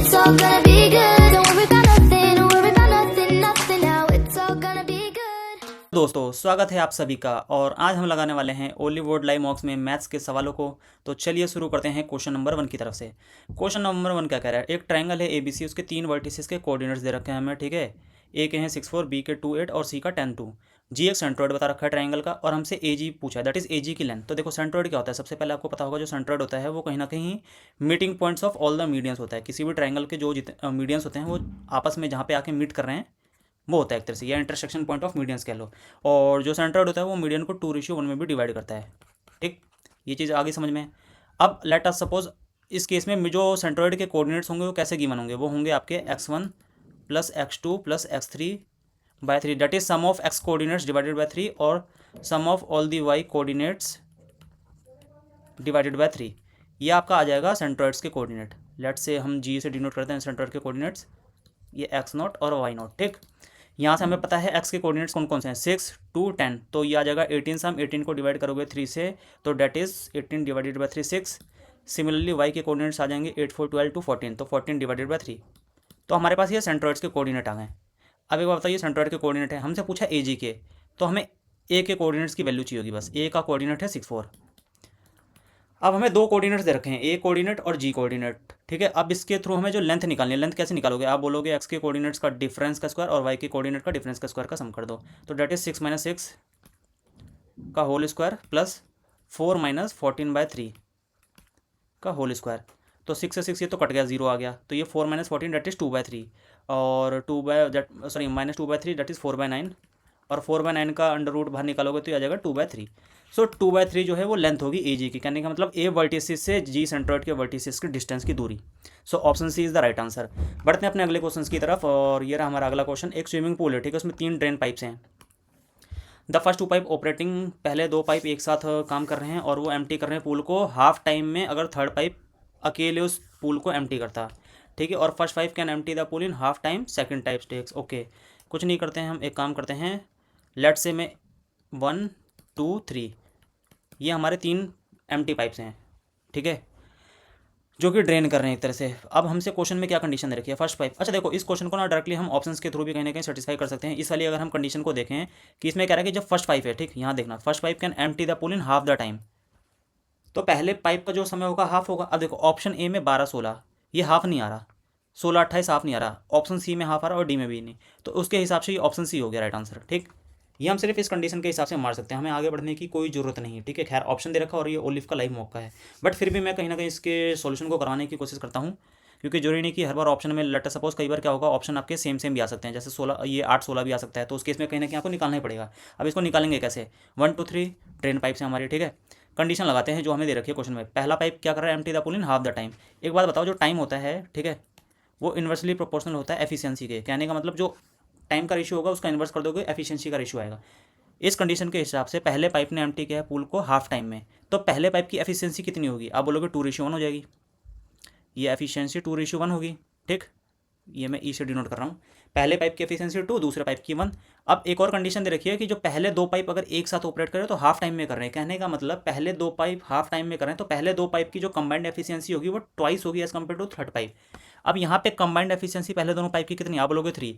it's all gonna be good. Don't worry about nothing, don't worry about nothing, nothing now. It's all gonna be good. दोस्तों स्वागत है आप सभी का। और आज हम लगाने वाले हैं ओलीवुड लाइव मॉक्स में मैथ्स के सवालों को। तो चलिए शुरू करते हैं क्वेश्चन नंबर 1 की तरफ से। क्वेश्चन नंबर 1 क्या कह रहा है, एक ट्रायंगल है ABC, उसके 3 वर्टिसेस के कोऑर्डिनेट्स दे रखे हैं हमें, ठीक है। ए के हैं 6 4, बी के 2 8 और सी का 10 2। जी एक सेंट्रोइड बता रखा है ट्रायंगल का, और हमसे AG पूछा है, दैट इज AG की लेंथ। तो देखो सेंट्रोइड क्या होता है, सबसे पहले आपको पता होगा जो सेंट्रोइड होता है वो कहीं ना कहीं meeting points of all the medians होता है। किसी भी ट्रायंगल के जो मीडियंस होते हैं वो आपस में जहाँ पे आके मीट कर रहे हैं वो होता है एक तरह से, या इंटरसेक्शन पॉइंट ऑफ मीडियंस कह लो। और जो सेंट्रोइड होता है वो मीडियन को 2:1 में भी डिवाइड करता है, ठीक। ये चीज़ आगे समझ में। अब लेट अस सपोज इस केस में जो सेंट्रोइड के कोऑर्डिनेट्स होंगे वो कैसे गिवन होंगे, वो होंगे आपके x1 + x2 + x3/3, that is sum of x coordinates divided by 3 और sum of all the y coordinates divided by 3। ये आपका आ जाएगा सेंट्रोइड्स के कोऑर्डिनेट। लेट से हम G से डिनोट करते हैं सेंट्रोइड के कोऑर्डिनेट्स, ये x0 और y0, ठीक। यहाँ से हमें पता है x के कोऑर्डिनेट्स कौन कौन से हैं, 6 2 10, तो ये आ जाएगा 18 से हम 18 को डिवाइड करोगे 3 से, तो that is 18 divided by 3 6। Similarly y के कोऑर्डिनेट्स आ जाएंगे 8 4 12 to 14, तो 14 डिवाइडेड बाय 3। तो हमारे पास ये सेंट्रोइड्स के कोऑर्डिनेट आ गए। अब एक बार बताइए, सेंट्रोइड के कोऑर्डिनेट है, हमसे पूछा AG के, तो हमें A के कोऑर्डिनेट्स की वैल्यू चाहिए होगी बस। A का कोऑर्डिनेट है 6 4। अब हमें दो कोऑर्डिनेट्स दे रखे हैं, A कोऑर्डिनेट और G कोऑर्डिनेट, ठीक है। अब इसके थ्रू हमें जो लेंथ निकालनी है, लेंथ कैसे निकालोगे, आप बोलोगे x के कोऑर्डिनेट्स का डिफरेंस का स्क्वायर और y के कोऑर्डिनेट का डिफरेंस का स्क्वायर का सम कर दो, तो डेट इज 6 - 6 का होल स्क्वायर प्लस 4 - 14/3 का होल स्क्वायर। तो 6 से 6 ये तो कट गया, 0 आ गया, तो ये 4 - 14 डेट इज 2/3 और -2/3 डेट इज 4/9, और 4/9 का अंडर रूट बाहर निकालोगे तो ये आ जाएगा 2/3। सो 2/3 जो है वो लेंथ होगी AG की, कहने का मतलब A वर्टिसिस से G सेंट्रोइड के वर्टिसिस की डिस्टेंस की दूरी। So option C is the right answer. बढ़ते हैं अपने अगले क्वेश्चन की तरफ, और ये रहा हमारा अगला क्वेश्चन। एक स्विमिंग पूल है, ठीक है, उसमें 3 ड्रेन पाइप्स हैं। द फर्स्ट 2 पाइप ऑपरेटिंग, पहले 2 पाइप एक साथ काम कर रहे हैं और वो एम्प्टी कर रहे हैं पूल को हाफ टाइम में, अगर थर्ड पाइप अकेले उस पूल को एम्प्टी करता, ठीक है। और first pipe can empty the pool in half time, second type takes, okay. कुछ नहीं करते हैं हम, एक काम करते हैं, लेट से में 1 2 3 ये हमारे 3 एम्प्टी पाइप्स हैं, ठीक है, जो कि ड्रेन कर रहे हैं एक तरह से। अब हमसे क्वेश्चन में क्या कंडीशन दे रखी है, फर्स्ट पाइप। अच्छा देखो, इस क्वेश्चन को ना डायरेक्टली हम ऑप्शंस के थ्रू भी कहीं ना कहीं सेटिस्फाई कर सकते हैं। इस वाली अगर हम कंडीशन को देखें कि इसमें कह रहा है कि जब फर्स्ट पाइप है, ठीक, यहाँ देखना, first pipe can empty the pool in half the time, तो पहले पाइप का जो समय होगा हाफ होगा। अब देखो ऑप्शन ए में 12 16 ये हाफ नहीं आ रहा, 16 28 हाफ नहीं आ रहा, ऑप्शन सी में हाफ आ रहा और डी में भी नहीं, तो उसके हिसाब से ये ऑप्शन सी हो गया राइट आंसर, ठीक। ये हम सिर्फ इस कंडीशन के हिसाब से मार सकते हैं, हमें आगे बढ़ने की कोई जरूरत नहीं है, ठीक है। खैर ऑप्शन दे रखा और ये ओलिव का लाइव मौका है, बट फिर भी मैं कहीं ना कहीं इसके सॉल्यूशन को कराने की कोशिश करता हूँ, क्योंकि जरूरी नहीं कि हर बार ऑप्शन में, लेट सपोज कई बार क्या होगा, ऑप्शन आपके सेम सेम भी आ सकते हैं, जैसे 16 ये 8 16 भी आ सकता है, तो उस केस में कहीं ना कहीं आपको निकालना ही पड़ेगा। अब इसको निकालेंगे कैसे, 1 2 3 ड्रेन पाइप से हमारी, ठीक है। कंडीशन लगाते हैं जो हमें दे रखी है क्वेश्चन में, पहला पाइप क्या कर रहा है, empty the pool in half the time. एक बात बताओ, जो टाइम होता है, ठीक है, वो इन्वर्सली प्रोपोर्शनल होता है एफिशिएंसी के, कहने का मतलब जो टाइम का रेशियो होगा उसका इन्वर्स कर दोगे, एफिशिएंसी का रेशियो आएगा। इस कंडीशन के हिसाब से पहले पाइप ने एम्प्टी किया है पूल को हाफ टाइम में, तो पहले पाइप की एफिशिएंसी कितनी होगी, आप बोलोगे 2:1 हो जाएगी, ये एफिशिएंसी 2:1 होगी, ठीक। ये मैं ई से डिनोट कर रहा हूँ, पहले पाइप की एफिशिएंसी 2, दूसरे पाइप की 1। अब एक और कंडीशन दे रखी है कि जो पहले 2 पाइप अगर एक साथ ऑपरेट करें तो हाफ टाइम में कर रहे हैं, कहने का मतलब पहले 2 पाइप हाफ टाइम में कर रहे हैं, तो पहले 2 पाइप की जो कंबाइंड एफिशिएंसी होगी वो ट्वाइस होगी as compared to third pipe. अब यहाँ पे कंबाइंड एफिशिएंसी पहले दोनों पाइप की कितनी, आप बोलोगे 3,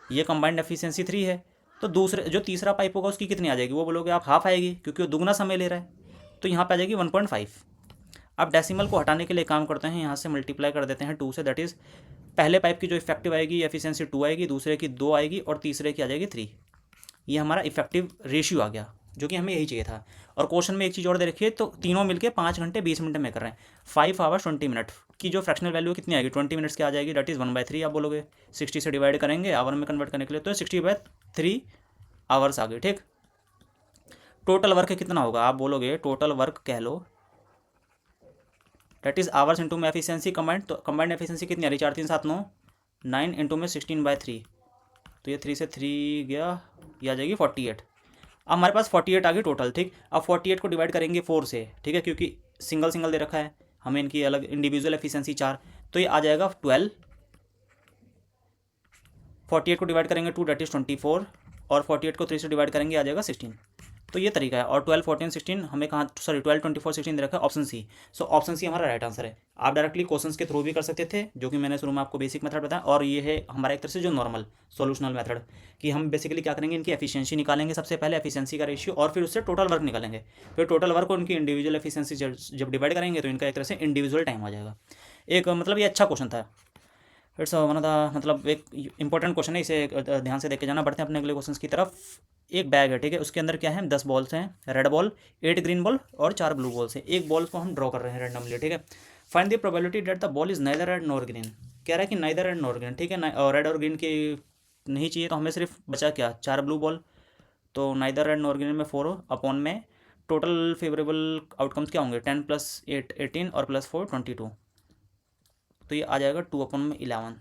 ये कंबाइंड एफिशिएंसी 3 है, तो दूसरे जो तीसरा पाइप होगा उसकी कितनी आ जाएगी, वो बोलोगे आप हाफ आएगी, क्योंकि वो दुगना समय ले रहा है, तो यहाँ पे आ जाएगी 1.5। अब डेसिमल को हटाने के लिए काम करते हैं, यहाँ से मल्टीप्लाई कर देते हैं 2 से, दैट इज़ पहले पाइप की जो इफेक्टिव आएगी एफिशिएंसी 2 आएगी, दूसरे की 2 आएगी और तीसरे की आ जाएगी 3। ये हमारा इफेक्टिव रेशियो आ गया, जो कि हमें यही चाहिए था। और क्वेश्चन में एक चीज़ और दे रखी है, तो तीनों मिलके 5 घंटे 20 मिनट में कर रहे हैं, 5 आवर्स 20 मिनट की जो फ्रैक्शनल वैल्यू कितनी आएगी, 20 मिनट्स की आ जाएगी, डेट इज़ 1/3। आप बोलोगे 60 से डिवाइड करेंगे आवर में कन्वर्ट करने के लिए, तो 60/3 आवर्स आ गई, ठीक। टोटल वर्क कितना होगा, आप बोलोगे टोटल वर्क कह लो, डेट इज आवर्स इंटू में एफिशिएंसी कंबाइंड, तो कंबाइंड एफिशिएंसी कितनी आ रही, 4 3 7 9 9 इंटू में 16/3, तो ये 3 से 3 गया, ये आ जाएगी 48। अब हमारे पास 48 आ गई टोटल, ठीक। अब 48 को डिवाइड करेंगे 4 से, ठीक है, क्योंकि सिंगल सिंगल दे रखा है हमें, इनकी अलग इंडिविजुअल एफिशिएंसी 4, तो ये आ जाएगा 12। 48 को डिवाइड करेंगे 2, डेट इज 24, और 48 को 3 से डिवाइड करेंगे आ जाएगा 16। तो ये तरीका है। और 12, 14, 16 हमें कहाँ, सॉरी 12, 24, 16 दे रखा है ऑप्शन सी। सो ऑप्शन सी हमारा राइट आंसर है। आप डायरेक्टली क्वेश्चंस के थ्रू भी कर सकते थे, जो कि मैंने शुरू में आपको बेसिक मेथड बताया, और ये है हमारा एक तरह से जो नॉर्मल सोल्यूशनल मेथड, कि हम बेसिकली क्या करेंगे, इनकी एफिशिएंसी निकालेंगे सबसे पहले, एफिशिएंसी का रेशियो, और फिर उससे टोटल वर्क निकालेंगे। फिर टोटल वर्क को उनकी इंडिविजुअल एफिशिएंसी जब डिवाइड करेंगे तो इनका एक तरह से इंडिविजुअल टाइम आ जाएगा। एक मतलब ये अच्छा क्वेश्चन था। इट्स वन ऑफ द, मतलब एक इंपॉर्टेंट क्वेश्चन है, इसे ध्यान से देख के जाना। बढ़ते हैं अपने अगले क्वेश्चन की तरफ। एक बैग है, ठीक है, उसके अंदर क्या है, 10 बॉल्स हैं, रेड बॉल, 8 ग्रीन बॉल और 4 ब्लू बॉल्स हैं। एक बॉल को हम ड्रॉ कर रहे हैं रैंडमली, ठीक है। Find the probability that the ball is neither red nor green. कह रहा है कि नाइदर रेड नॉर ग्रीन, ठीक है, और रेड और ग्रीन की नहीं चाहिए, तो हमें सिर्फ बचा क्या, 4 ब्लू बॉल। तो नाइदर रेड नॉर ग्रीन में 4 अपॉन में टोटल फेवरेबल आउटकम्स क्या होंगे, 10 + 8 18 और +4 22। तो ये आ जाएगा 2/11।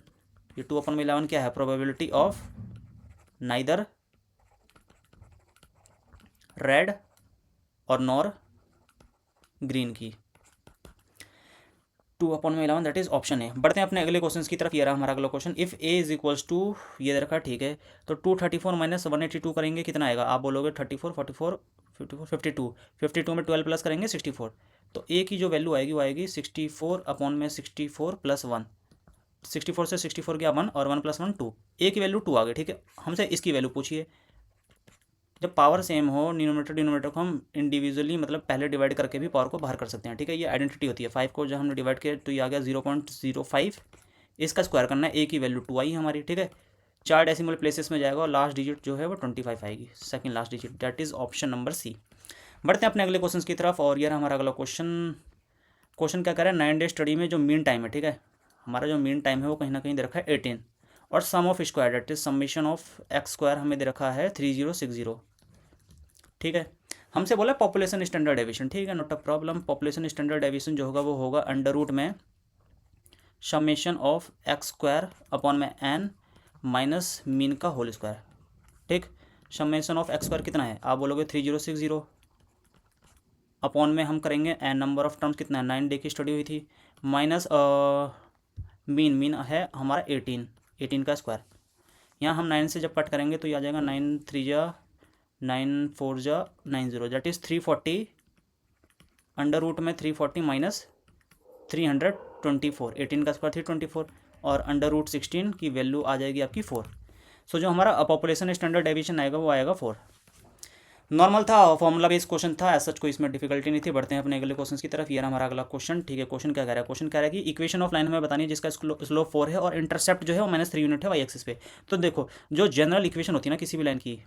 ये 2/11 क्या है, प्रोबेबिलिटी ऑफ नाइदर रेड और नॉर ग्रीन की। 2/11 दैट इज ऑप्शन है। बढ़ते हैं अपने अगले क्वेश्चन की तरफ। ये रहा हमारा अगला question. If A is equals to, ये दे रखा, ठीक है, तो 234 - 182 करेंगे, कितना आएगा, आप बोलोगे 34, 44, 54, 52। 52 में 12 प्लस करेंगे 64। तो ए की जो वैल्यू आएगी वो आएगी 64 अपॉन में 64 + 1। 64 से 64 गया 1, और 1 + 1 2। ए की वैल्यू 2 आ गई, ठीक है। हमसे इसकी वैल्यू पूछिए। जब पावर सेम हो, डिनोमिनेटर डिनोमिनेटर को हम इंडिविजुअली, मतलब पहले डिवाइड करके भी पावर को बाहर कर सकते हैं, ठीक है। ये आइडेंटिटी होती है। 5 को जब हमने डिवाइड किया तो ये आ गया 0.05। इसका स्क्वायर करना है, ए की वैल्यू 2 आई हमारी, ठीक है। 4 डेसिमल प्लेसेस में जाएगा और लास्ट डिजिट जो है वो 25 आएगी, second last digit, that is option number C. बढ़ते हैं अपने अगले क्वेश्चन की तरफ। और यह हमारा अगला क्वेश्चन क्या कह रहा है, 9 डे स्टडी में जो मीन टाइम है, ठीक है, हमारा जो मीन टाइम है वो कहीं ना कहीं दे रखा है 18, और sum of square that is summation of X square हमें दे रखा है 3060, ठीक है। हमसे बोला पॉपुलेशन स्टैंडर्ड डेविएशन, ठीक है, not a problem. Population standard deviation जो होगा वो होगा अंडर रूट में summation of X square upon में एन माइनस मीन का होल स्क्वायर, ठीक। समेशन ऑफ एक्स स्क्वायर कितना है, आप बोलोगे 3060, अपॉन में हम करेंगे एन नंबर ऑफ टर्म्स, कितना है, 9 डे की स्टडी हुई थी, माइनस मीन है हमारा 18 का स्क्वायर। यहाँ हम 9 से जब कट करेंगे तो ये आ जाएगा 9 3 जा 9 4 जा 90, दैट इज़ 340, अंडर रूट में 340 माइनस 324, 18 का स्क्वायर 324, और अंडर रूट 16 की वैल्यू आ जाएगी आपकी 4। सो जो हमारा पॉपुलेशन स्टैंडर्ड डेविएशन आएगा वो आएगा 4। नॉर्मल था, फॉर्मूला बेस्ड क्वेश्चन था, ऐसा कोई इसमें डिफिकल्टी नहीं थी। बढ़ते हैं अपने अगले क्वेश्चन की तरफ। ये रहा हमारा अगला क्वेश्चन, ठीक है। क्वेश्चन क्या कह रहा है, क्वेश्चन कह रहा है कि इक्वेशन ऑफ लाइन हमें बतानी है जिसका स्लोप 4 है और इंटरसेप्ट जो है वो -3 यूनिट है वाई एक्सिस पे। तो देखो, जो जनरल इक्वेशन होती है ना किसी भी लाइन की,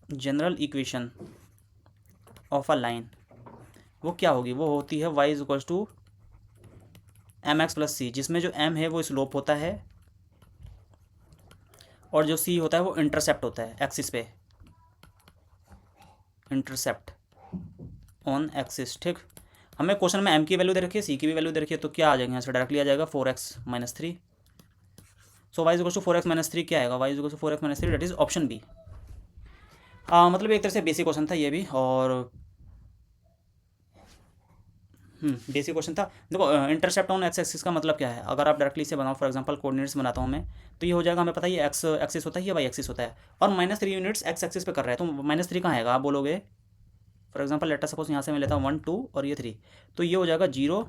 general equation of a line वो क्या होगी, वो होती है y = mx + c, जिसमें जो m है वो स्लोप होता है और जो c होता है वो इंटरसेप्ट होता है एक्सिस पे, इंटरसेप्ट ऑन एक्सिस, ठीक। हमें क्वेश्चन में m की वैल्यू दे रखी है, c की भी वैल्यू दे रखी है, तो क्या आ जाएगा यहाँ से, डायरेक्टली आ जाएगा 4x - 3। सो y = 4x - 3 क्या आएगा, y = 4x - 3 that is option B. मतलब एक तरह से बेसिक क्वेश्चन था ये भी, और बेसिक क्वेश्चन था। देखो, इंटरसेप्ट ऑन एक्स एक्सिस का मतलब क्या है, अगर आप डायरेक्टली से बनाओ, फॉर एग्जांपल कोऑर्डिनेट्स बनाता हूँ मैं, तो ये हो जाएगा, हमें पता है ये एक्स एक्सिस होता है, ये वाई एक्सिस होता है, और -3 यूनिट्स एक्स एक्सिस पे कर रहा है, तो -3 कहाँ आएगा, आप बोलोगे, फॉर एग्जांपल लेटर सपोज यहाँ से मैं लेता हूँ 1 2 और ये 3, तो ये हो जाएगा 0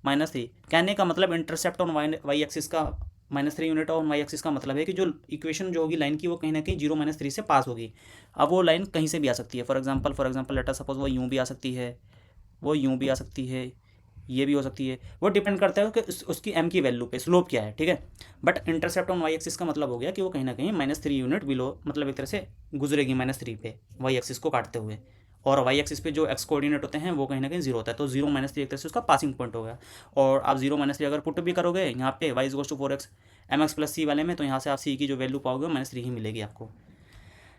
-3। कहने का मतलब इंटरसेप्ट ऑन वाई एक्सिस का -3 यूनिट ऑन वाई एक्सिस का मतलब है कि जो इक्वेशन जो होगी लाइन की वो कहीं ना कहीं 0 - 3 से पास होगी। अब वो लाइन कहीं से भी आ सकती है, फॉर एग्जांपल लेटर सपोज वो यूँ भी आ सकती है, वो यूँ भी आ सकती है, ये भी हो सकती है, वो डिपेंड करता है कि उसकी m की वैल्यू पे स्लोप क्या है, ठीक है। But intercept on y axis का मतलब हो गया कि वो कहीं ना कहीं -3 यूनिट बिलो, मतलब एक तरह से गुजरेगी -3 पे वाई एक्सिस को काटते हुए, और वाई एक्सिस पे जो एक्स कोऑर्डिनेट होते हैं वो कहीं ना कहीं 0 होता है, तो 0 - 3 एक तरह से उसका पासिंग पॉइंट हो गया। और आप 0 - 3 अगर पुट भी करोगे यहाँ पे y = 4x mx + c वाले में, तो यहाँ से आप c की जो वैल्यू पाओगे -3 ही मिलेगी आपको।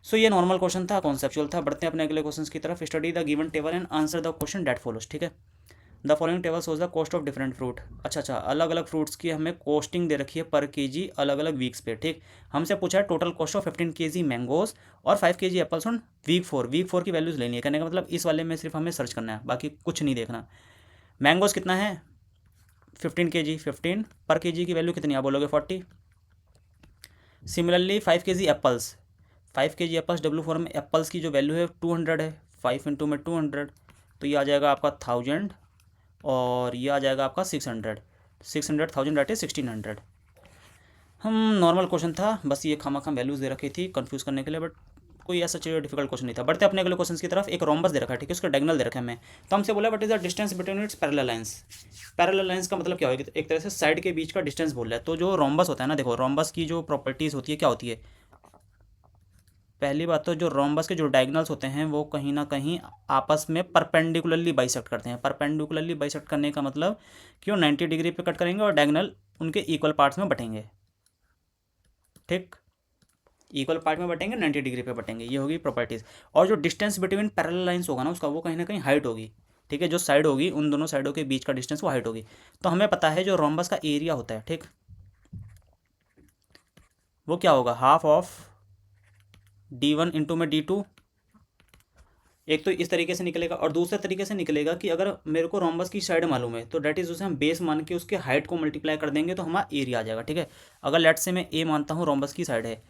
सो ये नॉर्मल क्वेश्चन था, कॉन्सेप्चुअल था। बढ़ते हैं अपने अगले क्वेश्चन की तरफ। Study the given table and answer the question that follows, ठीक है। The following table shows the cost of different fruit. अच्छा, अलग अलग फ्रूट्स की हमें कॉस्टिंग दे रखी है पर केजी अलग अलग वीक्स पे, ठीक। हमसे पूछा है total cost of 15 kg mangoes और 5 kg एप्पल्स ऑन वीक 4 की वैल्यूज लेनी है। कहने का मतलब इस वाले में सिर्फ हमें सर्च करना है, बाकी कुछ नहीं देखना। मैंगोज कितना है 15 kg, 15 पर kg की वैल्यू कितनी, आप बोलोगे 40। Similarly 5 kg apples, 5 kg apples W4 में एप्पल्स की जो वैल्यू है 200 है, 5 इंटू में 200, तो ये आ जाएगा आपका 1000 और ये आ जाएगा आपका 600,000 डेट इज 1600। हम नॉर्मल क्वेश्चन था, बस ये खामा वैल्यूज़ दे रखी थी कंफ्यूज करने के लिए, बट कोई ऐसा चाहिए डिफिकल्ट क्वेश्चन नहीं था। बढ़ते अपने अगले क्वेश्चन की तरफ। एक रोम्बस दे रखा है, ठीक है, उसका डायगोनल दे रखा है हमें, तो हमसे बोला what is the distance between its parallel lines. Parallel lines का मतलब क्या होगा, एक तरह से साइड के बीच का डिस्टेंस बोल रहा है। तो जो रोम्बस होता है ना, देखो रोम्बस की जो प्रॉपर्टीज़ होती है क्या होती है, पहली बात तो जो रोम्बस के जो डायगोनल्स होते हैं वो कहीं ना कहीं आपस में परपेंडिकुलरली बाइसेक्ट करते हैं। परपेंडिकुलरली बाइसेक्ट करने का मतलब कि वो 90 डिग्री पे कट करेंगे और डायगोनल उनके इक्वल पार्ट्स में बटेंगे, ठीक, इक्वल पार्ट में बटेंगे, 90 डिग्री पे बटेंगे, ये होगी प्रॉपर्टीज़। और जो डिस्टेंस बिटवीन पैरेलल लाइंस होगा ना उसका, वो कहीं ना कहीं हाइट होगी, ठीक है, जो साइड होगी उन दोनों साइडों के बीच का डिस्टेंस वो हाइट होगी। तो हमें पता है जो रोम्बस का एरिया होता है, ठीक, वो क्या होगा, हाफ ऑफ D1 इंटू में D2। एक तो इस तरीके से निकलेगा और दूसरे तरीके से निकलेगा कि अगर मेरे को रोम्बस की साइड मालूम है तो डेट इज उसे हम बेस मान के उसके हाइट को मल्टीप्लाई कर देंगे तो हमारा एरिया आ जाएगा, ठीक है। अगर लेट से मैं ए मानता हूँ रोम्बस की साइड है,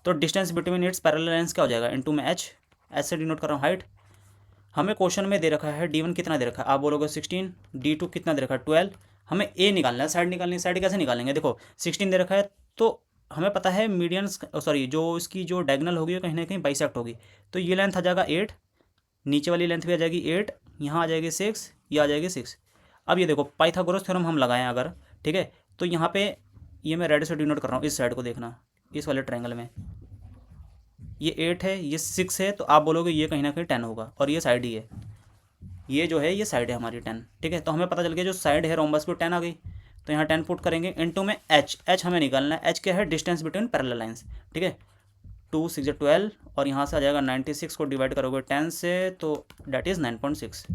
तो distance between its parallel lines क्या हो जाएगा, इंटू में एच से डिनोट कर रहा हूँ हाइट। हमें क्वेश्चन में दे रखा है D1 कितना दे रखा है, आप बोलोगे 16, D2 कितना दे रखा है 12। हमें ए निकालना है, साइड निकालनी है। साइड कैसे निकालेंगे, देखो 16 दे रखा है तो हमें पता है मीडियंस सॉरी जो इसकी जो डायगोनल होगी वो कहीं ना कहीं बाइसेक्ट होगी, तो ये लेंथ आ जाएगा 8, नीचे वाली लेंथ भी आ जाएगी 8, यहाँ आ जाएगी 6, ये आ जाएगी 6। अब ये देखो पाइथागोरस थ्योरम हम लगाएं अगर, ठीक है, तो यहाँ पे ये मैं रेड से डिनोट कर रहा हूँ, इस साइड को देखना, इस वाले ट्रायंगल में ये 8 है, ये 6 है, तो आप बोलोगे ये कहीं ना कहीं 10 होगा, और ये साइड ही है, ये जो है ये साइड है हमारी 10, ठीक है। तो हमें पता चल गया जो साइड है रोम्बस की 10 आ गई, तो यहाँ 10 पुट करेंगे इनटू में एच हमें निकालना है। एच क्या है, डिस्टेंस बिटवीन पैरेलल लाइंस, ठीक है। 2 6 12 और यहाँ से आ जाएगा 96 को डिवाइड करोगे 10 से, तो that is 9.6।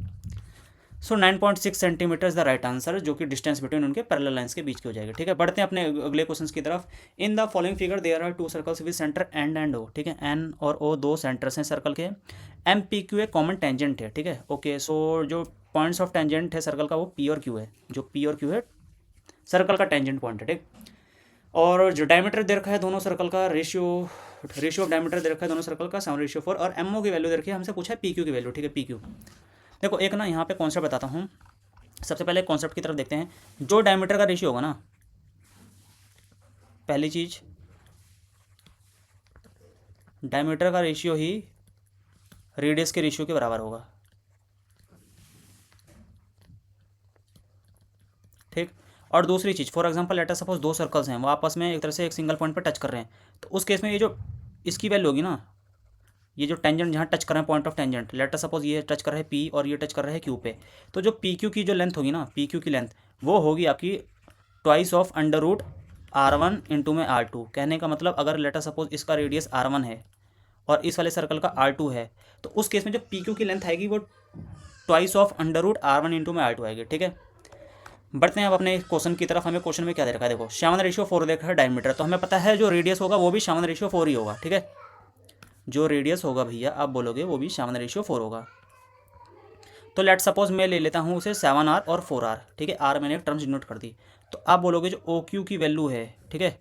So 9.6 centimetre is the right answer, जो कि डिस्टेंस बिटवीन उनके पैरेलल लाइंस के बीच की हो जाएगी, ठीक है। बढ़ते हैं अपने अगले क्वेश्चन की तरफ। In the following figure there are 2 circles with centre and O, ठीक है, एन और ओ दो सेंटर्स हैं सर्कल के। एम पी क्यू एक कॉमन टेंजेंट है, ठीक है, ओके। सो जो पॉइंट्स ऑफ टेंजेंट है सर्कल का वो पी और क्यू है, जो पी और क्यू है सर्कल का टेंजेंट पॉइंट है, ठीक। और जो डायमीटर दे रखा है दोनों सर्कल का, रेशियो ऑफ डायमीटर दे रखा है दोनों सर्कल का 7:4, और एम ओ की वैल्यू दे रखी है, हमसे पूछा है पी क्यू की वैल्यू, ठीक है, पी क्यू। देखो एक ना यहाँ पे कॉन्सेप्ट बताता हूँ, सबसे पहले कॉन्सेप्ट की तरफ देखते हैं। जो डायमीटर का रेशियो होगा ना, पहली चीज डायमीटर का रेशियो ही रेडियस के रेशियो के बराबर होगा, ठीक। और दूसरी चीज़, for example let us suppose दो सर्कल्स हैं, वो आपस में एक तरह से एक सिंगल पॉइंट पर टच कर रहे हैं, तो उस केस में ये जो इसकी वैल्यू होगी ना, ये जो टेंजेंट जहाँ टच कर रहे हैं point of tangent, late us suppose ये टच कर रहे हैं पी और ये टच कर रहे हैं क्यू पे, तो जो पी क्यू की जो लेंथ होगी ना, पी क्यू की लेंथ वो होगी आपकी ट्वाइस ऑफ √R1 इंटू में R2। कहने का मतलब अगर लेट अस सपोज इसका रेडियस R1 है और इस वाले सर्कल का R2 है, तो उस केस में जो पी क्यू की लेंथ आएगी वो ट्वाइस ऑफ √R1 इंटू में R2 आएगी, ठीक है। बढ़ते हैं अब अपने क्वेश्चन की तरफ। हमें क्वेश्चन में क्या दे रखा है, देखो 7:4 देखा है डायमीटर, तो हमें पता है जो रेडियस होगा वो भी 7:4 ही होगा, ठीक है। जो रेडियस होगा भैया आप बोलोगे वो भी 7:4 होगा। तो लेट सपोज मैं ले लेता हूँ उसे 7R और 4R, ठीक है, आर मैंने एक टर्म्स डिनोट कर दी। तो आप बोलोगे जो ओ क्यू की वैल्यू है, ठीक है,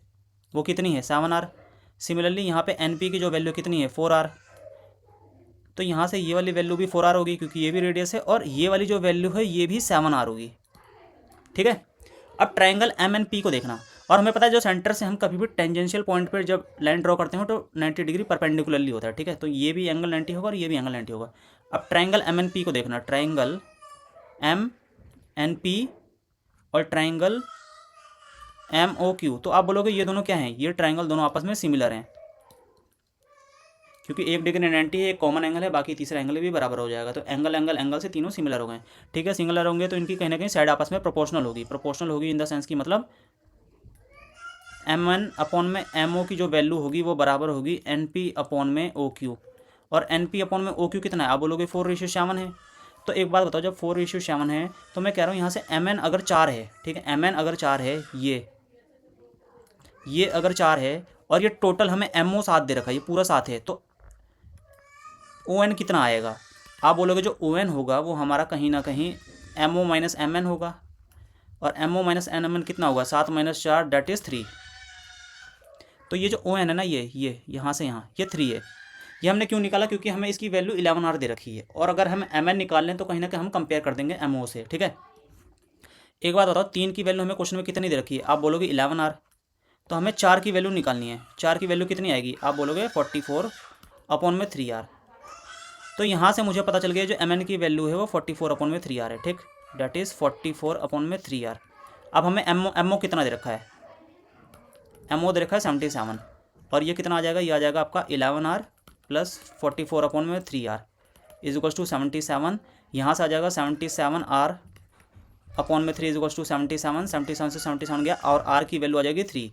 वो कितनी है 7R। सिमिलरली यहाँ पे एन पी की जो वैल्यू कितनी है 4R, तो यहाँ से ये वाली वैल्यू भी 4R होगी क्योंकि ये भी रेडियस है, और ये वाली जो वैल्यू है ये भी 7R होगी, ठीक है। अब ट्रायंगल एम एन पी को देखना, और हमें पता है जो सेंटर से हम कभी भी टेंजेंशियल पॉइंट पर जब लाइन ड्रॉ करते हो तो 90 डिग्री परपेंडिकुलरली होता है, ठीक है। तो ये भी एंगल 90 होगा और ये भी एंगल 90 होगा। अब ट्रायंगल एम एन पी को देखना, ट्रायंगल एम एन पी और ट्रायंगल एम ओ क्यू, तो आप बोलोगे ये दोनों क्या हैं, ये ट्रायंगल दोनों आपस में सिमिलर हैं क्योंकि एक डिग्री 90 है, एक कॉमन एंगल है, बाकी तीसरा एंगल भी बराबर हो जाएगा। तो एंगल से तीनों सिमिलर हो गए, ठीक है। सिमिलर होंगे तो इनकी कहीं ना कहीं साइड आपस में प्रोपोर्शनल होगी इन द सेंस की मतलब M1 अपॉन में MO की जो वैल्यू होगी वो बराबर होगी NP अपॉन में OQ, और NP अपॉन में OQ कितना है, आप बोलोगे 4:7 है। तो एक बात बताओ, जब 4:7 है तो मैं कह रहा हूँ यहाँ से MN अगर 4 है, ठीक है, MN अगर 4 है, ये अगर 4 है और ये टोटल हमें MO 7 दे रखा है, ये पूरा 7 है, तो ON कितना आएगा, आप बोलोगे जो ON होगा वो हमारा कहीं ना कहीं MO माइनस MN होगा, और MO माइनस NMN कितना होगा 7 - 4 डेट इज़ 3। तो ये जो ON है ना, ये यहाँ से यहाँ ये 3 है। ये हमने क्यों निकाला, क्योंकि हमें इसकी वैल्यू 11R दे रखी है, और अगर हम MN निकाल लें तो कहीं ना कहीं हम कंपेयर कर देंगे MO से, ठीक है। एक बात बताओ, 3 की वैल्यू हमें क्वेश्चन में कितनी दे रखी है, आप बोलोगे 11R, तो हमें 4 की वैल्यू निकालनी है। 4 की वैल्यू कितनी आएगी, आप बोलोगे 44/3R। तो यहाँ से मुझे पता चल गया जो MN की वैल्यू है वो 44/3R है, ठीक, डैट इज़ 44/3R। अब हमें MO कितना दे रखा है, MO दे रखा है 77, और ये कितना आ जाएगा, ये आ जाएगा आपका 11R plus 44/3R is equals to 77। यहाँ से आ जाएगा 77R/3 इज इक्वल्स टू 77 से 77 गया, और R की वैल्यू आ जाएगी 3।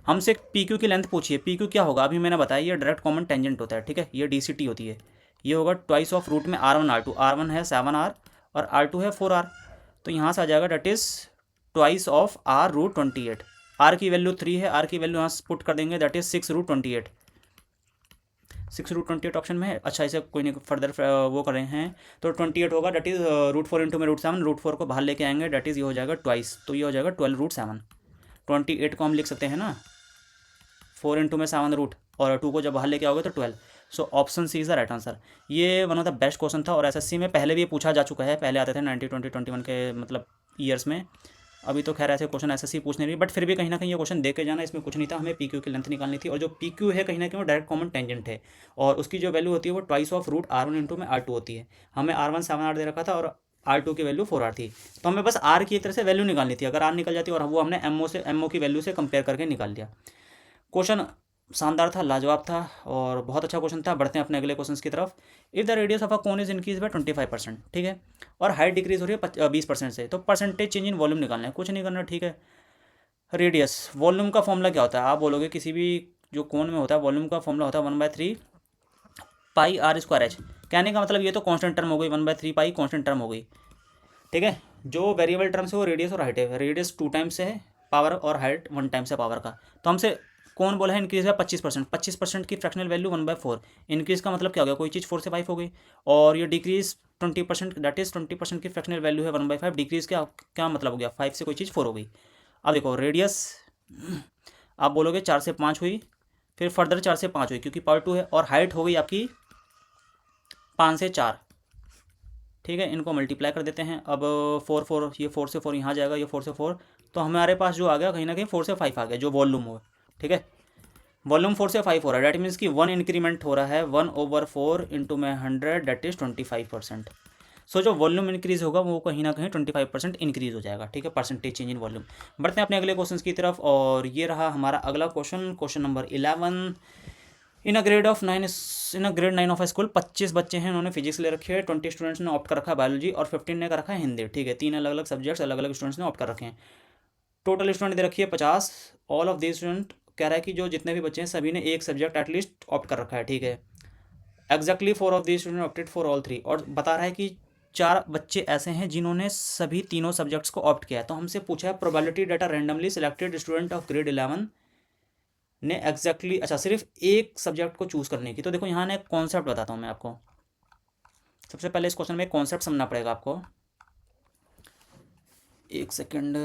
हमसे PQ की लेंथ पूछिए, PQ क्या होगा, अभी मैंने बताया ये डायरेक्ट कॉमन टेंजेंट होता है, ठीक है, ये DCT होती है। ये होगा ट्वाइस ऑफ रूट में R1 R2, R1 है 7R और R2 है 4R, तो यहाँ से आ जाएगा that is twice of R√28। R की वैल्यू 3 है, R की वैल्यू यहाँ से पुट कर देंगे, दैट इज़ 6√28। 6√28 ऑप्शन में है। अच्छा, इसे कोई नहीं फर्दर वो कर रहे हैं, तो 28 होगा, डेट इज़ √4 इंटू में √7, √4 को बाहर लेके आएंगे, डेट इज़ ये हो जाएगा ट्वाइस, तो ये हो जाएगा 12√7। 28 को हम लिख सकते हैं ना 4 इंटू में 7 रूट, और 2 को जब बाहर लेके आओगे तो 12। So option C is the right answer. ये one of the best question था, और SSC में पहले भी ये पूछा जा चुका है, पहले आते थे 90, 20, 21 के मतलब ईयर्स में। अभी तो खैर ऐसे क्वेश्चन SSC पूछ नहीं रही, बट फिर भी कहीं ना कहीं ये क्वेश्चन दे के जाना, इसमें कुछ नहीं था, हमें PQ की लेंथ निकालनी थी, और जो PQ है कहीं ना कहीं वो डायरेक्ट कॉमन टेंजेंट है, और उसकी जो वैल्यू होती है वो twice of root R1 into में R2 होती है। हमें R1 7R दे रखा था और R2 की वैल्यू 4R थी, तो हमें बस R की एक तरह से वैल्यू निकालनी थी। अगर R निकल जाती और वो हमने MO की वैल्यू से कंपेयर करके निकाल लिया। क्वेश्चन शानदार था, लाजवाब था, और बहुत अच्छा क्वेश्चन था। बढ़ते हैं अपने अगले क्वेश्चन की तरफ। If the radius of a cone is increase by 25%, ठीक है, और हाइट डिक्रीज हो रही है 20% से, तो परसेंटेज चेंज इन वॉल्यूम निकालना है, कुछ नहीं करना, ठीक है। रेडियस, वॉल्यूम का फॉर्मूला क्या होता है, आप बोलोगे किसी भी जो कोन में होता है वॉल्यूम का फॉर्मूला होता है 1/3 πr²h। कहने का मतलब ये तो कांस्टेंट टर्म हो गई, 1/3 पाई कांस्टेंट टर्म हो गई, ठीक है। जो वेरिएबल टर्म्स है वो रेडियस और हाइट है, रेडियस 2 टाइम्स है पावर और हाइट 1 टाइम्स है पावर का। तो हमसे कौन बोला है इंक्रीज है 25%, 25% की फ्रैक्शनल वैल्यू 1/4। इंक्रीज का मतलब क्या हो गया, कोई चीज़ 4 से 5 हो गई, और ये डिक्रीज 20%, दैट इज 20% की फ्रैक्शनल वैल्यू है 1/5। डिक्रीज क्या क्या मतलब हो गया, 5 से कोई चीज़ 4 हो गई। अब देखो रेडियस आप बोलोगे 4 से 5 हुई, फिर फर्दर 4 से 5 हुई क्योंकि पार्ट 2 है, और हाइट हो गई आपकी 5 से 4, ठीक है। इनको मल्टीप्लाई कर देते हैं। अब 4 ये 4 से 4 यहाँ जाएगा, ये 4 से 4, तो हमारे पास जो आ गया कहीं ना कहीं 4 से 5 आ गया जो वॉल्यूम हो, ठीक है। वॉल्यूम 4 से 5 हो रहा है, डैट मीन्स कि 1 इंक्रीमेंट हो रहा है 1/4 इंटू में 100, डेट इज 25%। सो जो वॉल्यूम इंक्रीज होगा वो कहीं ना कहीं 25% इंक्रीज हो जाएगा, ठीक है, परसेंटेज चेंज इन वॉल्यूम। बढ़ते हैं अपने अगले क्वेश्चन की तरफ, और ये रहा हमारा अगला question, question number 11। In a grade 9 of school 25 बच्चे हैं, उन्होंने फिजिक्स ले रखी है, 20 स्टूडेंट्स ने ऑप्ट कर रखा है बायोलॉजी, और 15 ने कर रखा है हिंदी, ठीक है। 3 अलग अलग सब्जेक्ट्स अलग अलग स्टूडेंट्स ने ऑप्ट कर रखे हैं। टोटल स्टूडेंट दे रखी है 50। ऑल ऑफ दिस स्टूडेंट कह रहा है कि जो जितने भी बच्चे हैं सभी ने एक सब्जेक्ट एटलीस्ट ऑप्ट कर रखा है, ठीक है। Exactly 4 of this student opted for all 3, और बता रहा है कि 4 बच्चे ऐसे हैं जिन्होंने सभी तीनों सब्जेक्ट्स को ऑप्ट किया है। तो हमसे पूछा है probability data randomly selected student of grade 11 ने एग्जैक्टली अच्छा सिर्फ एक सब्जेक्ट को चूज़ करने की। तो देखो यहाँ ने कॉन्सेप्ट बताता हूँ मैं आपको। सबसे पहले इस क्वेश्चन में कॉन्सेप्ट समझना पड़ेगा आपको, एक सेकेंड।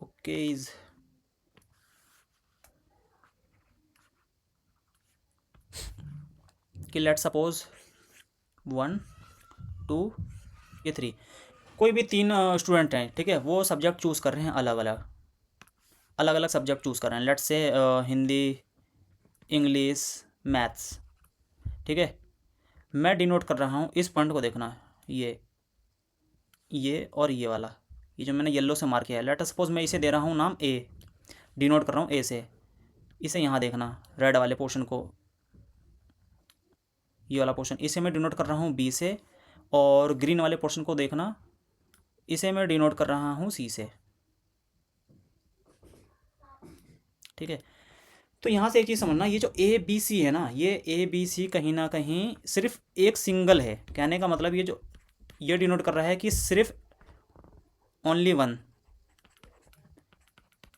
ओके इज कि लेट सपोज 1 2 ये 3, कोई भी 3 स्टूडेंट हैं, ठीक है, वो सब्जेक्ट चूज़ कर रहे हैं, अलग अलग सब्जेक्ट चूज़ कर रहे हैं। Let's say Hindi, English, maths, ठीक है। मैं डिनोट कर रहा हूँ, इस पॉइंट को देखना, ये और ये वाला, ये जो मैंने येलो से मार्क किया है, लेट सपोज मैं इसे दे रहा हूँ नाम ए, डिनोट कर रहा हूँ ए से। इसे यहाँ देखना, रेड वाले पोर्शन को, ये वाला पोर्शन, इसे मैं डिनोट कर रहा हूँ बी से, और ग्रीन वाले पोर्शन को देखना, इसे मैं डिनोट कर रहा हूँ सी से, ठीक है। तो यहाँ से एक चीज़ समझना, ये जो ए बी सी है ना, ये ए बी सी कहीं ना कहीं सिर्फ एक सिंगल है। कहने का मतलब ये जो ये डिनोट कर रहा है कि सिर्फ ओनली वन,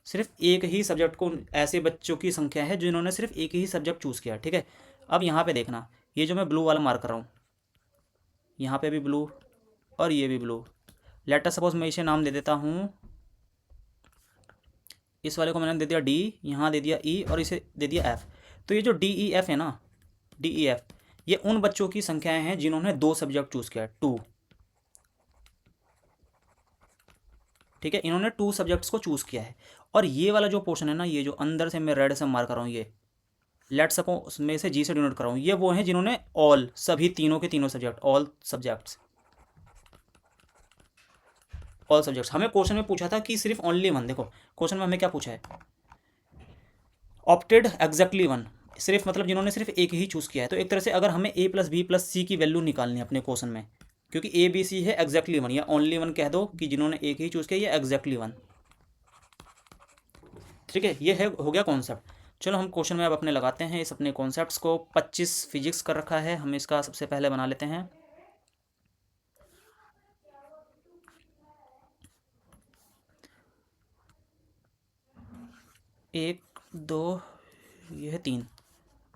सिर्फ एक ही सब्जेक्ट को, ऐसे बच्चों की संख्या है जिन्होंने सिर्फ एक ही सब्जेक्ट चूज़ किया, ठीक है। अब यहाँ पे देखना, ये जो मैं ब्लू वाला मार्क कर रहा हूँ, यहाँ पे भी ब्लू और ये भी ब्लू। लेट अस सपोज मैं इसे नाम दे देता हूँ इस वाले को मैंने दे दिया डी, यहाँ दे दिया ई और इसे दे दिया एफ। तो ये जो डी ई एफ है ना, डी ई एफ, ये उन बच्चों की संख्याएं हैं जिन्होंने 2 सब्जेक्ट चूज़ किया है, 2। ठीक है, इन्होंने 2 सब्जेक्ट्स को चूज़ किया है। और ये वाला जो पोर्शन है ना, ये जो अंदर से मैं रेड से मार कर रहा हूँ, ये लेट सको उसमें से जी से डिनोट कर रहा हूँ, ये वो हैं जिन्होंने ऑल, सभी तीनों के तीनों subject, all subjects, all subjects. हमें क्वेश्चन में पूछा था कि सिर्फ ओनली वन। देखो क्वेश्चन में हमें क्या पूछा है, ऑप्टेड एग्जैक्टली वन, सिर्फ मतलब जिन्होंने सिर्फ एक ही चूज़ किया है। तो एक तरह से अगर हमें ए प्लस बी प्लस सी की वैल्यू निकालनी है अपने क्वेश्चन में, क्योंकि ए बी सी है एग्जैक्टली वन, या ओनली वन कह दो कि जिन्होंने एक ही चूज़ किया, या एग्जैक्टली वन। ठीक है, ये है, हो गया कॉन्सेप्ट। चलो हम क्वेश्चन में अब अपने लगाते हैं इस अपने कॉन्सेप्ट्स को। 25 फिजिक्स कर रखा है, हम इसका सबसे पहले बना लेते हैं। एक, दो, ये है 3।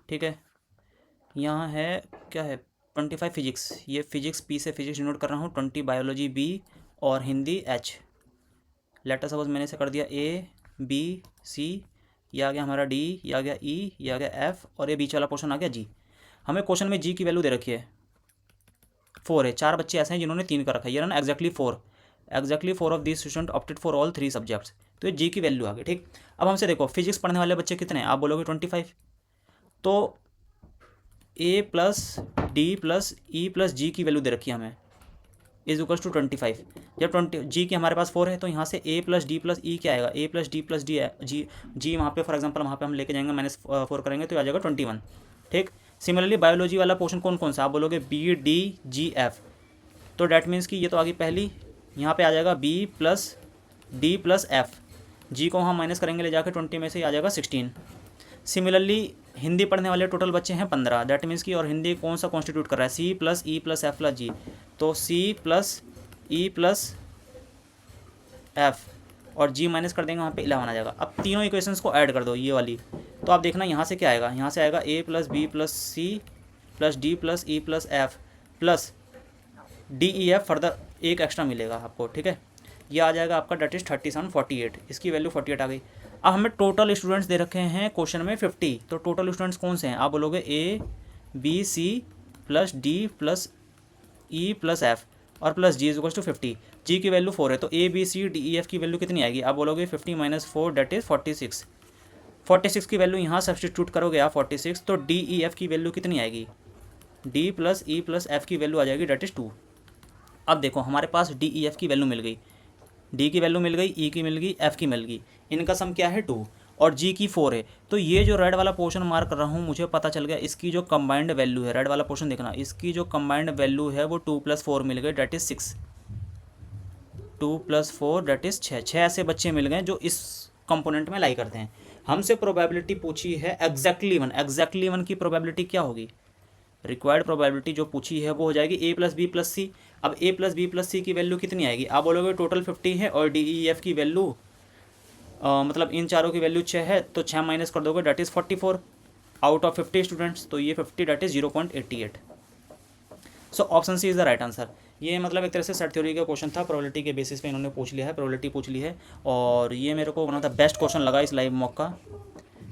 ठीक है, यहाँ है क्या है 25 फिजिक्स, ये फिजिक्स पी से फिजिक्स डिनोट कर रहा हूँ, 20 बायोलॉजी बी और हिंदी एच। लेटर सपोज मैंने से कर दिया ए बी सी, ये आ गया हमारा डी, ये आ गया ई, ये आ गया एफ, और ये बीच वाला पोर्शन आ गया जी। हमें क्वेश्चन में जी की वैल्यू दे रखी है 4 है। 4 बच्चे ऐसे हैं जिन्होंने 3 कर रखा है, ये ना exactly 4, exactly 4 of this student opted for all 3 subjects. तो ये जी की वैल्यू आ गई। ठीक, अब हमसे देखो फिजिक्स पढ़ने वाले बच्चे कितने हैं, आप बोलोगे 25। तो A plus D plus E plus G की वैल्यू दे रखी है हमें, इज इक्वल्स टू 25। जब 20 जी की हमारे पास 4 है, तो यहाँ से A plus D plus E क्या आएगा, A plus D plus D G, G वहाँ पे फॉर एग्जांपल वहाँ पे हम लेके जाएंगे -4 करेंगे तो आ जाएगा 21। ठीक, सिमिलरली बायोलॉजी वाला पोर्शन कौन कौन सा, आप बोलोगे बी डी जी एफ। तो डैट मीन्स कि ये तो आ गई पहली, यहाँ पे आ जाएगा B plus D plus F, G को हम माइनस करेंगे ले जाकर 20 में से आ जाएगा 16। सिमिलरली हिंदी पढ़ने वाले टोटल बच्चे हैं 15, दैट मीन्स कि, और हिंदी कौन सा कॉन्स्टिट्यूट कर रहा है, C plus E plus F plus G, तो C plus E plus F और जी माइनस कर देंगे, वहाँ पे 11 आ जाएगा। अब तीनों इक्वेशंस को ऐड कर दो ये वाली, तो आप देखना यहाँ से क्या आएगा, यहाँ से आएगा A plus B plus C plus D plus E plus F plus D E F, further एक एक्स्ट्रा मिलेगा आपको। ठीक है, ये आ जाएगा आपका डेट इज 37 48, इसकी वैल्यू 48 आ गई। अब हमें टोटल स्टूडेंट्स दे रखे हैं क्वेश्चन में 50, तो टोटल स्टूडेंट्स कौन से हैं, आप बोलोगे A B C plus D plus E plus F और plus G is equals to 50। G की वैल्यू 4 है, तो A B C D E F की वैल्यू कितनी आएगी, आप बोलोगे 50 माइनस 4 डेट इज 46। 46 की वैल्यू यहाँ सब्सटीट्यूट करोगे आप 46, तो डी ई एफ की वैल्यू कितनी आएगी, D plus E plus F की वैल्यू आ जाएगी डेट इज़ 2। अब देखो हमारे पास डी ई एफ की वैल्यू मिल गई, डी की वैल्यू मिल गई, ई की मिल गई, एफ की मिल गई, इनका सम क्या है 2 और जी की 4 है। तो ये जो रेड वाला पोर्शन मार्क कर रहा हूँ, मुझे पता चल गया इसकी जो कंबाइंड वैल्यू है, रेड वाला पोर्शन देखना, इसकी जो कंबाइंड वैल्यू है वो 2 + 4 मिल गए डेट इज़ 6, 2 + 4 डेट इज़ 6। 6 ऐसे बच्चे मिल गए जो इस कंपोनेंट में लाई करते हैं। हमसे प्रोबेबिलिटी पूछी है एग्जैक्टली वन, एग्जैक्टली वन की प्रोबेबिलिटी क्या होगी, रिक्वायर्ड प्रोबेबिलिटी जो पूछी है वो हो जाएगी ए प्लस बी प्लस सी। अब ए प्लस बी प्लस सी की वैल्यू कितनी आएगी, आप बोलोगे टोटल 50 है और डी ई एफ की वैल्यू मतलब इन चारों की वैल्यू 6 है, तो 6 माइनस कर दोगे that is 44 out of 50 students, तो ये 50 that is 0.88। So option C is the right answer. ये मतलब एक तरह से सेट थ्योरी का क्वेश्चन था, प्रोबेबिलिटी के बेसिस पे इन्होंने पूछ लिया है, प्रोबेबिलिटी पूछ ली है, और ये मेरे को one of the best question लगा इस लाइव मॉक का।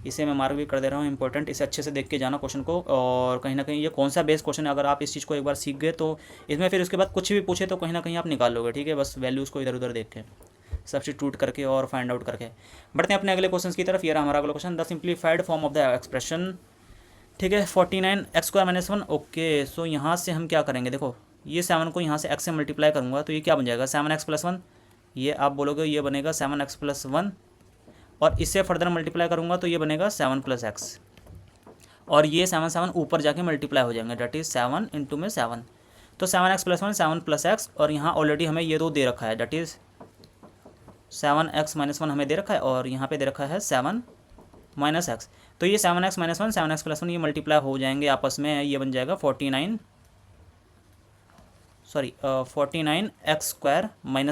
इसे मैं मार्क भी कर दे रहा हूँ इंपॉर्टेंट, इसे अच्छे से देख के जाना क्वेश्चन को, और कहीं ना कहीं ये कौन सा बेस्ट क्वेश्चन है, अगर आप इस चीज़ को एक बार सीख गए तो इसमें फिर उसके बाद कुछ भी पूछे तो कहीं ना कहीं आप निकाल लोगे। ठीक है, बस वैल्यूज़ को इधर उधर देख के, सब्स्टिट्यूट करके और फाइंड आउट करके। बढ़ते हैं अपने अगले क्वेश्चन की तरफ। ये रहा हमारा अगला question, the simplified form of the expression. ठीक है, 49x² - 1। ओके, सो यहाँ से हम क्या करेंगे, देखो ये 7 को यहाँ से x से मल्टीप्लाई करूँगा तो ये क्या बन जाएगा 7x + 1, ये आप बोलोगे ये बनेगा 7x + 1, और इससे फर्दर मल्टीप्लाई करूँगा तो ये बनेगा 7 + x, और ये 7 7 ऊपर जाके मल्टीप्लाई हो जाएंगे, डेट इज़ 7 × में 7, तो 7x + 1 7 + x, और यहाँ ऑलरेडी हमें ये 2 दे रखा है, डेट इज़ 7x - 1 हमें दे रखा है, और यहाँ पे दे रखा है 7 - x, तो ये 7x - 1 7x + 1 ये मल्टीप्लाई हो जाएंगे आपस में, ये बन जाएगा 49x²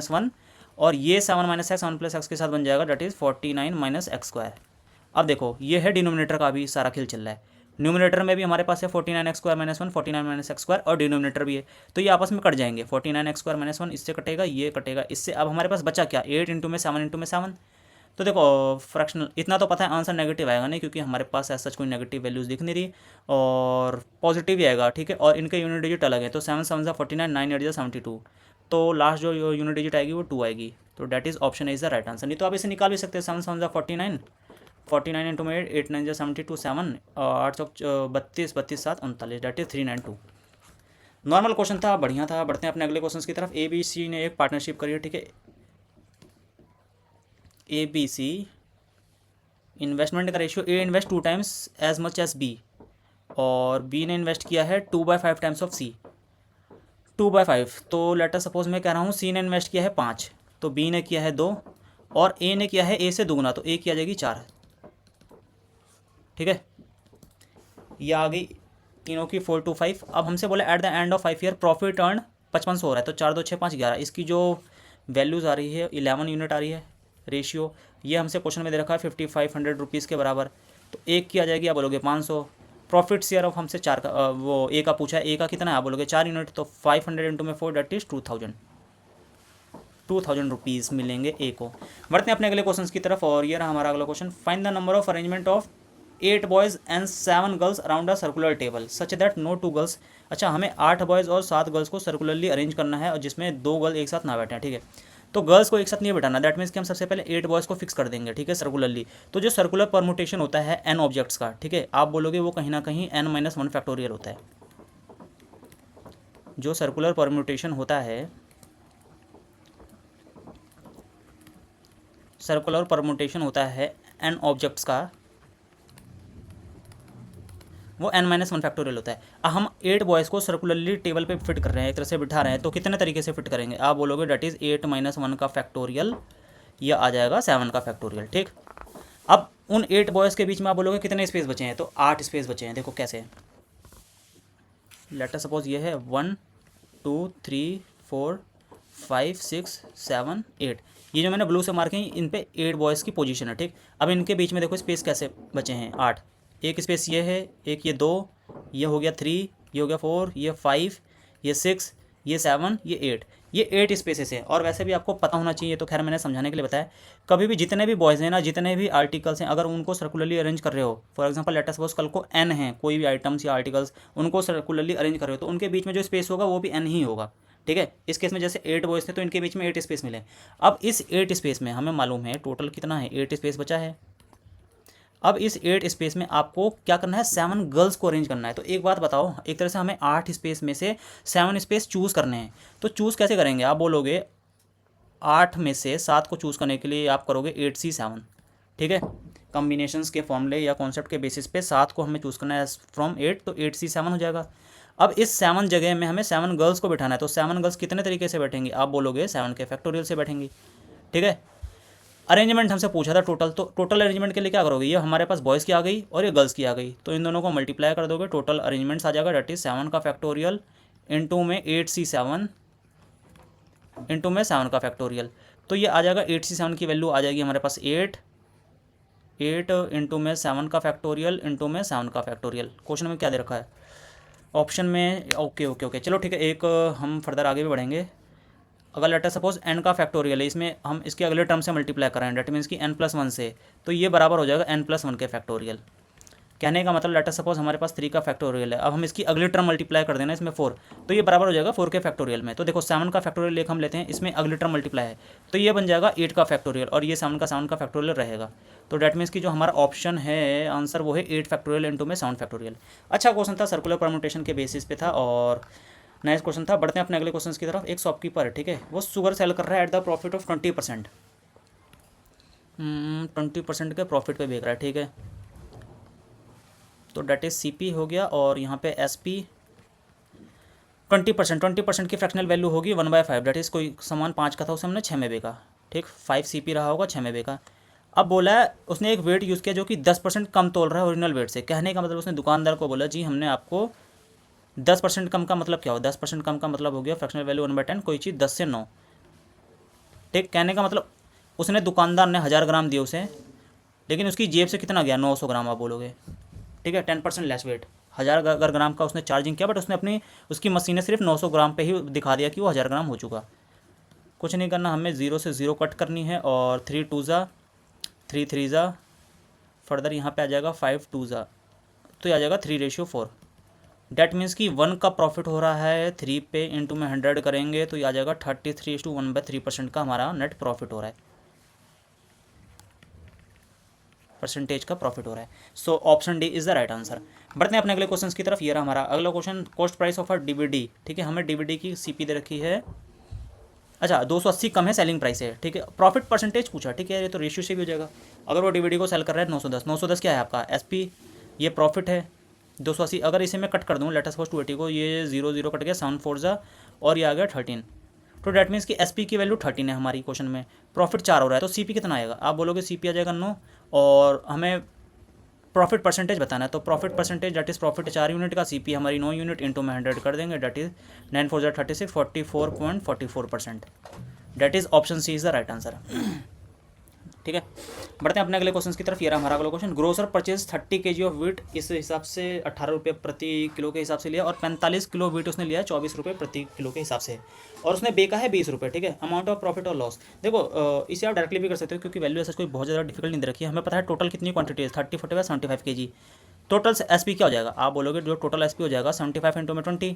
- 1, और ये 7 - x 7 + x के साथ बन जाएगा, डेट इज़ 49 - x²। अब देखो ये है डिनोमिनेटर का भी सारा खेल चल रहा है, न्यूमिनेटर में भी हमारे पास है 49x² - 1 49 - x², और डिनोमिनेटर भी है, तो ये आपस में कट जाएंगे, 49x² - 1 इससे कटेगा, ये कटेगा इससे। अब हमारे पास बचा क्या, 8 × में 7 × में 7, तो देखो फ्रैक्शनल इतना तो पता है आंसर नेगेटिव आएगा नहीं, क्योंकि हमारे पास ऐसा कोई नेगेटिव वैल्यूज़ दिख नहीं रही, और पॉजिटिव ही आएगा, ठीक है। और इनके यूनिट डिजिट अलग है, तो 7 7 ज़ा 49, 9 8 ज़ा 72, तो लास्ट जो यूनिट डिजिट आएगी वो 2 आएगी, तो that is option is the right answer. नहीं तो आप इसे निकाल भी सकते हैं, 7 7 ज़ा 49, 49 इंटू में 8 9 ज़ा 72, 7 8 चौक 32, 32 7 39, डैट इज़ 392। नॉर्मल क्वेश्चन था, बढ़िया था। बढ़ते हैं अपने अगले क्वेश्चन की तरफ। ABC ने एक पार्टनरशिप करी है, ठीक है। ABC इन्वेस्टमेंट का ratio, A invest 2 times as much as B, और B ने इन्वेस्ट किया है 2/5 टाइम्स ऑफ C, 2/5। तो लेटर सपोज मैं कह रहा हूँ C ने इन्वेस्ट किया है 5, तो B ने किया है 2, और A ने किया है A से दुगुना, तो A की आ जाएगी 4, ठीक है। ये आ गई तीनों की 4 to 5। अब हमसे बोला at the end of 5 year profit earn 5500 हो रहा है, तो 4 2 6 5 11, इसकी जो वैल्यूज़ आ रही है 11 यूनिट आ रही है रेशियो। ये हमसे क्वेश्चन में दे रखा है 5500 रुपीज़ के बराबर, तो एक की आ जाएगी, आप बोलोगे 500। प्रॉफिट शेयर ऑफ हमसे 4 का वो ए का पूछा है, ए का कितना है, आप बोलोगे 4 यूनिट, तो 500 इंटू में 4 डेट इज़ 2000 रुपीज़ मिलेंगे ए को। बढ़ते हैं अपने अगले क्वेश्चन की तरफ, और ये रहा हमारा अगला question. Find the number of arrangement of 8 boys and 7 girls around a circular table such that no 2 girls. अच्छा, हमें 8 बॉयज़ और 7 गर्ल्स को सर्कुलरली अरेंज करना है, और जिसमें 2 गर्ल एक साथ ना बैठे हैं, ठीक है। तो गर्ल्स को एक साथ नहीं बैठाना, दैट मीन्स कि हम सबसे पहले 8 बॉयज़ को फिक्स कर देंगे, ठीक है, सर्कुलरली। तो जो सर्कुलर परमुटेशन होता है n ऑब्जेक्ट्स का, ठीक है, आप बोलोगे वो कहीं ना कहीं n-1 फैक्टोरियल होता है। जो सर्कुलर परम्यूटेशन होता है, सर्कुलर परम्यूटेशन होता है n ऑब्जेक्ट्स का, वो n-1 फैक्टोरियल होता है। अब हम 8 बॉयज़ को सर्कुलरली टेबल पे फिट कर रहे हैं, एक तरह से बिठा रहे हैं, तो कितने तरीके से फिट करेंगे, आप बोलोगे डेट इज़ 8-1 का फैक्टोरियल, यह आ जाएगा 7 का फैक्टोरियल, ठीक। अब उन 8 बॉयज़ के बीच में आप बोलोगे कितने स्पेस बचे हैं, तो 8 स्पेस बचे हैं। देखो कैसे, लेटर सपोज ये है 1 2 3 4 5 6 7 8, ये जो मैंने ब्लू से मार्क है इन पे 8 बॉयज़ की पोजीशन है, ठीक। अब इनके बीच में देखो स्पेस कैसे बचे हैं, 8, एक स्पेस ये है, एक ये 2, ये हो गया 3, ये हो गया 4, ये 5, ये 6, ये 7, ये 8, ये 8 स्पेसेस है। और वैसे भी आपको पता होना चाहिए, तो खैर मैंने समझाने के लिए बताया, कभी भी जितने भी बॉयज़ हैं ना, जितने भी आर्टिकल्स हैं, अगर उनको सर्कुलरली अरेंज कर रहे हो, for example let us suppose कल को n है, कोई भी आइटम्स या आर्टिकल्स, उनको सर्कुलरली अरेंज कर रहे हो, तो उनके बीच में जो स्पेस होगा वो भी n ही होगा, ठीक है। इस केस में जैसे 8 बॉयज़ थे, तो इनके बीच में 8 स्पेस मिले। अब इस 8 स्पेस में हमें मालूम है टोटल कितना है, 8 स्पेस बचा है। अब इस 8 स्पेस में आपको क्या करना है, 7 गर्ल्स को अरेंज करना है। तो एक बात बताओ, एक तरह से हमें 8 स्पेस में से 7 स्पेस चूज़ करने हैं, तो चूज़ कैसे करेंगे, आप बोलोगे 8 में से 7 को चूज़ करने के लिए आप करोगे 8C7, ठीक है। कॉम्बिनेशंस के फॉर्मूले या कॉन्सेप्ट के बेसिस पे 7 को हमें चूज़ करना है फ्रॉम 8, तो 8C7 हो जाएगा। अब इस 7 जगह में हमें 7 गर्ल्स को बैठाना है, तो 7 गर्ल्स कितने तरीके से बैठेंगी, आप बोलोगे 7 के फैक्टोरियल से बैठेंगी, ठीक है। अरेंजमेंट हमसे पूछा था टोटल, तो टोटल अरेंजमेंट के लिए क्या करोगे, ये हमारे पास बॉयज़ की आ गई और ये गर्ल्स की आ गई, तो इन दोनों को मल्टीप्लाई कर दोगे, टोटल अरेंजमेंट्स आ जाएगा, डेट इज़ 7 का फैक्टोरियल इंटू में 8C7 इंटू में 7 का फैक्टोरियल। तो ये आ जाएगा 8C7 की वैल्यू आ जाएगी हमारे पास 8 इंटू में 7 का फैक्टोरियल इंटू में 7 का फैक्टोरियल। क्वेश्चन में क्या दे रखा है ऑप्शन में, ओके चलो ठीक है, एक हम फर्दर आगे भी बढ़ेंगे। अगर लेटर सपोज n का फैक्टोरियल है, इसमें हम इसके अगले टर्म से मल्टीप्लाई कर रहे हैं, डेट मीन्स कि n+1 से, तो ये बराबर हो जाएगा n+1 के फैक्टोरियल। कहने का मतलब लेटर सपोज हमारे पास 3 का फैक्टोरियल है, अब हम इसकी अगली टर्म मल्टीप्लाई कर देना इसमें 4, तो ये बराबर हो जाएगा 4 के फैक्टोरियल में। तो देखो 7 का फैक्टोरियल एक हम लेते हैं, इसमें अगली टर्म मल्टीप्लाई है, तो ये बन जाएगा 8 का फैक्टोरियल, और ये 7 का फैक्टोरियल रहेगा। तो डेट मीन्स कि जो हमारा ऑप्शन है आंसर वो है 8 फैक्टोरियल इंटू में 7 फैक्टोरियल। अच्छा क्वेश्चन था, सर्कुलर परम्यूटेशन के बेसिस पे था, और नेक्स्ट क्वेश्चन था। बढ़ते हैं अपने अगले क्वेश्चन की तरफ। एक शॉपकीपर है, ठीक है, वो शुगर सेल कर रहा है एट द प्रॉफिट ऑफ 20%, 20% के प्रॉफिट पे बेच रहा है, ठीक है। तो डेट इज CP हो गया, और यहाँ पे SP 20% की फ्रैक्शनल वैल्यू होगी 1/5, डेट इज़ कोई सामान 5 का था, उसे हमने 6 में बेचा, ठीक, 5 CP रहा होगा, 6 में बेचा। अब बोला है उसने एक वेट यूज़ किया जो कि 10% कम तोल रहा है ओरिजिनल वेट से। कहने का मतलब उसने दुकानदार को बोला जी हमने आपको 10% कम का मतलब क्या हो, 10% कम का मतलब हो गया फ्रैक्शनल वैल्यू 1/10, कोई चीज़ 10 से 9, ठीक। कहने का मतलब उसने दुकानदार ने 1000 ग्राम दिए उसे, लेकिन उसकी जेब से कितना गया, 900 ग्राम आप बोलोगे, ठीक है, 10% लेस वेट। 1000 अगर ग्राम का उसने चार्जिंग किया, बट उसने अपनी उसकी मशीन ने सिर्फ 900 ग्राम पे ही दिखा दिया कि वो 1000 ग्राम हो चुका। कुछ नहीं करना, हमें 0 से 0 कट करनी है, और 3 2 ज़ा 3 3 ज़ा, फर्दर यहाँ पे आ जाएगा 5 2 ज़ा, तो ये आ जाएगा 3:4। डैट मीन्स कि 1 का प्रॉफिट हो रहा है 3 पे, इंटू में 100 करेंगे तो ये आ जाएगा 33:1/3% का हमारा नेट प्रॉफिट हो रहा है, परसेंटेज का प्रॉफिट हो रहा है। So option D is the right answer. बढ़ते हैं अपने अगले क्वेश्चन की तरफ। ये रहा हमारा अगला question, cost price of a DVD. ठीक है, हमें डीवीडी की सीपी दे रखी है, अच्छा 280 कम है, सेलिंग प्राइस है। ठीक है, प्रॉफिट परसेंटेज पूछा, ठीक है, ये तो रेशियो से भी हो जाएगा। अगर वो डीवीडी को सेल कर रहा है 910, 910 क्या है आपका एसपी, ये प्रॉफिट है 280। अगर इसे मैं कट कर दूँ लेटेस्ट कॉस्ट 280 को, ये 0 0 कट गया, 7 4 ज़ा, और ये आ गया 13, तो डैट मीन्स कि एसपी की वैल्यू 13 है हमारी क्वेश्चन में, प्रॉफिट 4 हो रहा है, तो सीपी कितना आएगा? आप बोलोगे सीपी आ जाएगा 9, और हमें प्रॉफिट परसेंटेज बताना है, तो profit percentage that is profit 4 unit का, सीपी हमारी 9 यूनिट, इंटू में 100 कर देंगे, डेट इज़ 9 4 ज़ा 36, 44.44%। That is option C is the right answer. ठीक है, बढ़ते हैं अपने अगले क्वेश्चन की तरफ। ये रहा हमारा अगला question, grocer purchase 30 kg of wheat, इस हिसाब से 18 रुपये प्रति किलो के हिसाब से लिया, और 45 किलो वीट उसने लिया है 24 रुपये प्रति किलो के हिसाब से, और उसने बेचा है 20 रुपये। ठीक है, अमाउंट ऑफ प्रॉफिट और लॉस, देखो इसे आप डायरेक्टली भी कर सकते हो, क्योंकि वैल्यू ऐसा कोई बहुत ज़्यादा डिफिकल्ट नहीं दे रखी है। हमें पता है टोटल कितनी क्वांटिटी है, 30 45 75 kg। टोटल एसपी क्या हो जाएगा? आप बोलोगे जो टोटल एसपी हो जाएगा 75 इंटू में 20,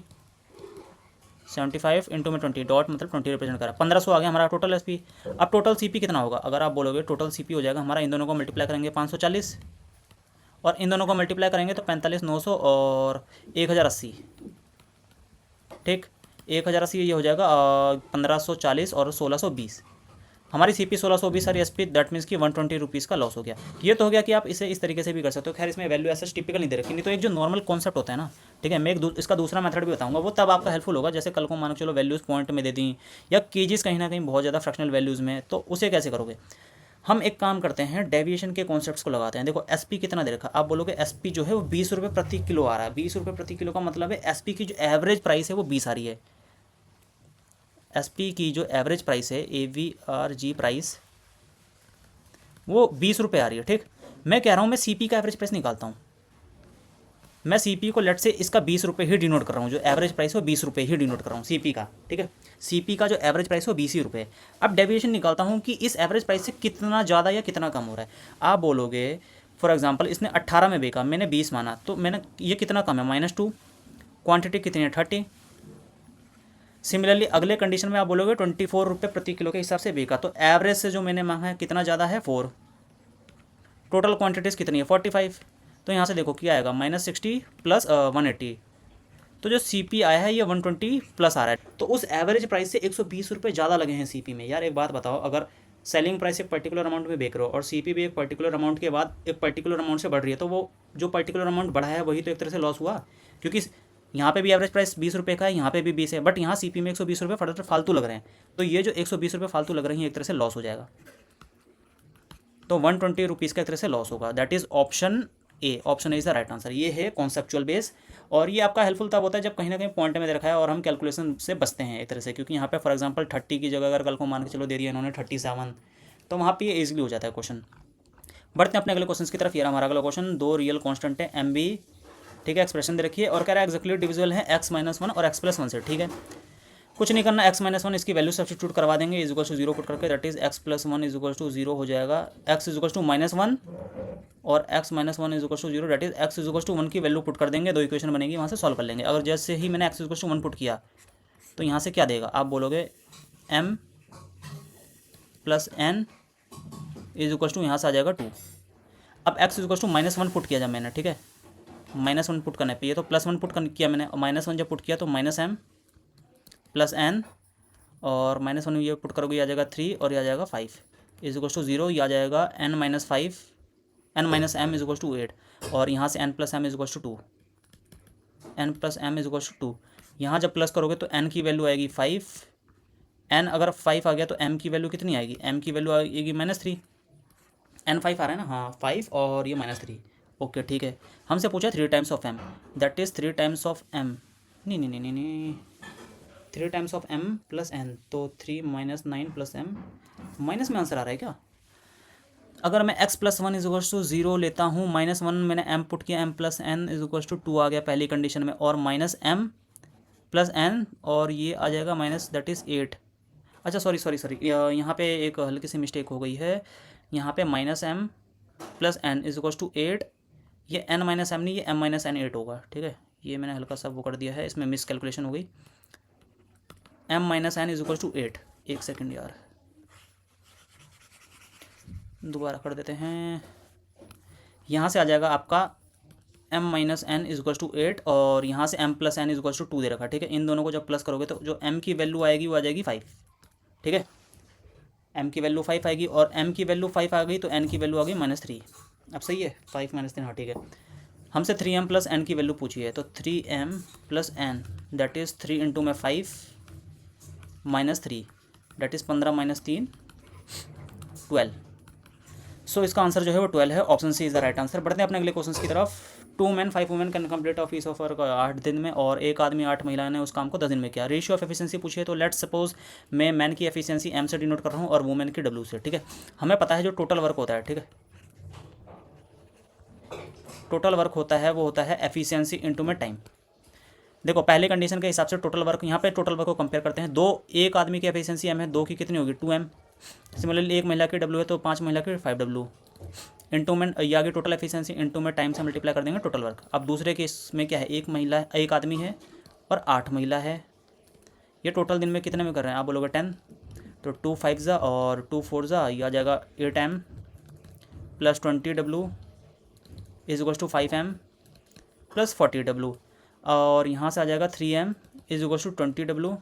75 इंटू में 20, डॉट मतलब 20 रिप्रेजेंट करा, 1500 आ गया हमारा टोटल एसपी। अब टोटल सीपी कितना होगा? अगर आप बोलोगे टोटल सीपी हो जाएगा हमारा, इन दोनों को मल्टीप्लाई करेंगे 540, और इन दोनों को मल्टीप्लाई करेंगे तो 45 900 और 1080। ठीक, 1080 ये हो जाएगा 1540 और 1620, हमारी सीपी 1620 और एसपी, दैट मीन्स कि 120 रुपीज़ का लॉस हो गया। ये तो हो गया कि आप इसे इस तरीके से भी कर सकते हो। खैर इसमें वैल्यू ऐसा टिपिकल नहीं दे रखी, नहीं तो एक जो नॉर्मल कॉन्सेप्ट होता है ना, ठीक है, मैं इसका दूसरा मेथड भी बताऊंगा, वो तब आपका हेल्पफुल होगा। जैसे कल को मानो चलो वैल्यूज़ पॉइंट में दे दी, या केजीज कहीं ना कहीं बहुत ज़्यादा फ्रैक्शनल वैल्यूज़ में, तो उसे कैसे करोगे? हम एक काम करते हैं, डेविएशन के कॉन्सेप्ट्स को लगाते हैं। देखो एसपी कितना दे रखा, आप बोलोगे एसपी जो है वो 20 रुपये प्रति किलो आ रहा है। 20 रुपये प्रति किलो का मतलब है एसपी की जो एवरेज प्राइस है वो 20 आ रही है। एसपी की जो एवरेज प्राइस है, AVRG प्राइस, वो 20 रुपये आ रही है। ठीक, मैं कह रहा हूँ मैं सीपी का एवरेज प्राइस निकालता हूँ, मैं सीपी को लेट से इसका 20 रुपये ही डिनोट कर रहा हूँ, जो एवरेज प्राइस है वो 20 रुपये ही डिनोट कर रहा हूँ सीपी का। ठीक है, सीपी का जो एवरेज प्राइस है वो 20 ही रुपये। अब डेविएशन निकालता हूँ कि इस एवरेज प्राइस से कितना ज़्यादा या कितना कम हो रहा है। आप बोलोगे फॉर एग्जांपल इसने 18 में बेचा, मैंने 20 माना, तो मैंने ये कितना कम है? -2। क्वान्टिटी कितनी है? 30। सिमिलरली अगले कंडीशन में आप बोलोगे 24 रुपये प्रति किलो के हिसाब से बेचा, तो एवरेज से जो मैंने मांगा है कितना ज़्यादा है? 4। टोटल क्वांटिटीज़ कितनी है? 45। तो यहाँ से देखो क्या आएगा, -60 प्लस 180, तो जो सीपी आया है ये 120 प्लस आ रहा है। तो उस एवरेज प्राइस से 120 रुपये ज़्यादा लगे हैं सीपी में। यार एक बात बताओ, अगर सेलिंग प्राइस एक पर्टिकुलर अमाउंट में बेच रहे हो और सीपी भी एक पर्टिकुलर अमाउंट के बाद एक पर्टिकुलर अमाउंट से बढ़ रही है, तो वो जो पर्टिकुलर अमाउंट बढ़ा है वही तो एक तरह से लॉस हुआ, क्योंकि यहाँ पे भी एवरेज प्राइस 20 रुपये का है, यहाँ पे भी 20 है, बट यहाँ सीपी में 120 रुपये फर्दर फालतू लग रहे हैं, तो ये जो 120 रुपये फालतू लग रही हैं एक तरह से लॉस हो जाएगा। तो 120 रुपीज़ का एक तरह से लॉस होगा। That is option A. Option A is the right answer. ये है कॉन्सेप्चुअल बेस, और ये आपका हेल्पफुल तब होता है जब कहीं ना कहीं पॉइंट में दे रखा है और हम कैलकुलेशन से बचते हैं एक तरह से, क्योंकि यहाँ पे फॉर एग्जांपल 30 की जगह अगर कल को मान के चलो दे दिया इन्होंने 37, तो वहाँ पे ये ईजिली हो जाता है क्वेश्चन। बढ़ते हैं अपने अगले क्वेश्चन की तरफ। ये हमारा अगला क्वेश्चन, 2 रियल कॉन्स्टेंट है MB, ठीक है, एक्सप्रेशन दे रखी है, और कह रहा है एक्जेक्टली डिविजिबल है x-1 और x+1 से। ठीक है, कुछ नहीं करना, x-1 इसकी वैल्यू सब्स्टिट्यूट करवा देंगे, इज इक्वल टू 0 पुट करके, that is x+1 is equal to 0 हो जाएगा, x इज इक्वल टू -1 और x-1 is equal to 0, that is x is equal to 1 की वैल्यू पुट कर देंगे, 2 इक्वेशन बनेगी, वहाँ से सॉल्व कर लेंगे। अगर जैसे ही मैंने x is equal to 1 put किया तो यहाँ से क्या देगा? आप बोलोगे m + n is equal to, यहाँ से आ जाएगा 2। अब x is equal to -1 put किया जब मैंने, ठीक है, -1 पुट करने पे, ये तो +1 पुट किया मैंने, -1 जब पुट किया तो -m + n, और -1 ये पुट करोगे, आ जाएगा 3 और ये आ जाएगा 5 इज इक्वल टू 0, ये आ जाएगा n - 5 n - m is equal to 8, और यहाँ से n + m is equal to 2, n + m is equal to 2। यहाँ जब प्लस करोगे तो n की वैल्यू आएगी 5, n अगर 5 आ गया तो m की वैल्यू कितनी आएगी? m की वैल्यू आएगी -3, n 5 आ रहा है ना, हाँ 5 और ये -3। ओके ठीक है, हमसे पूछा 3 times of m, that is 3 times of m, नहीं 3 टाइम्स ऑफ m + n, तो 3 - 9 + m, माइनस में आंसर आ रहा है क्या? अगर मैं x+1 इज इक्वल टू 0 लेता हूँ, -1 मैंने m पुट किया, m + n is equal to 2 आ गया पहली कंडीशन में, और -m + n, और ये आ जाएगा दैट इज़ 8। अच्छा सॉरी यहाँ पे एक हल्की सी मिस्टेक हो गई है, यहाँ पे minus m plus n is equals to 8, ये n माइनस एम नहीं, ये m माइनस एन 8 होगा, ठीक है। ये मैंने हल्का सा वो कर दिया है, इसमें मिस कैलकुलेशन हो गई। m minus n is equals to 8, एक सेकेंड यार, दोबारा कर देते हैं। यहाँ से आ जाएगा आपका m minus n is equals to 8 और यहाँ से m plus n is equals to 2 दे रखा है, ठीक है। इन दोनों को जब प्लस करोगे तो जो m की वैल्यू आएगी वो आ जाएगी 5, ठीक है। m की वैल्यू 5 आएगी और m की वैल्यू 5 आ गई तो n की वैल्यू आ गई -3। अब सही है, 5 - 3, हाँ ठीक है। हमसे 3m प्लस n की वैल्यू पूछी है, तो 3m plus n that is 3 into में 5 -3 दैट इज़ 15 - 3 12। सो इसका आंसर जो है वो 12 है, option C is the right answer. बढ़ते हैं अपने अगले क्वेश्चन की तरफ। 2 men 5 women can complete office of work 8 दिन में और एक आदमी 8 महिलाएं ने उस काम को 10 दिन में किया। रेशियो ऑफ एफिशिएंसी पूछी है, तो लेट्स सपोज मैं मैन की एफिशिएंसी m से डिनोट कर रहा हूँ और वुमेन की w से, ठीक है। हमें पता है जो टोटल वर्क होता है, ठीक है, टोटल वर्क होता है वो होता है एफिशिएंसी इंटू में टाइम। देखो पहले कंडीशन के हिसाब से टोटल वर्क, यहाँ पे टोटल वर्क को कंपेयर करते हैं। एक आदमी की एफिशिएंसी m है, 2 की कितनी होगी 2m। सिमिलरली एक महिला की w है तो 5 महिला की 5w इंटू में ये आगे टोटल एफिशिएंसी इंटू में टाइम से मल्टीप्लाई कर देंगे टोटल वर्क। अब दूसरे केस में क्या है, एक आदमी है और 8 महिला है। ये टोटल दिन में कितने में कर रहे हैं, आप बोलोगे 10, तो 2 5 जा और 2 4 जा, ये आ जाएगा 8m plus 20w is equals to 5m plus 40w और यहाँ से आ जाएगा 3m is equals to 20w।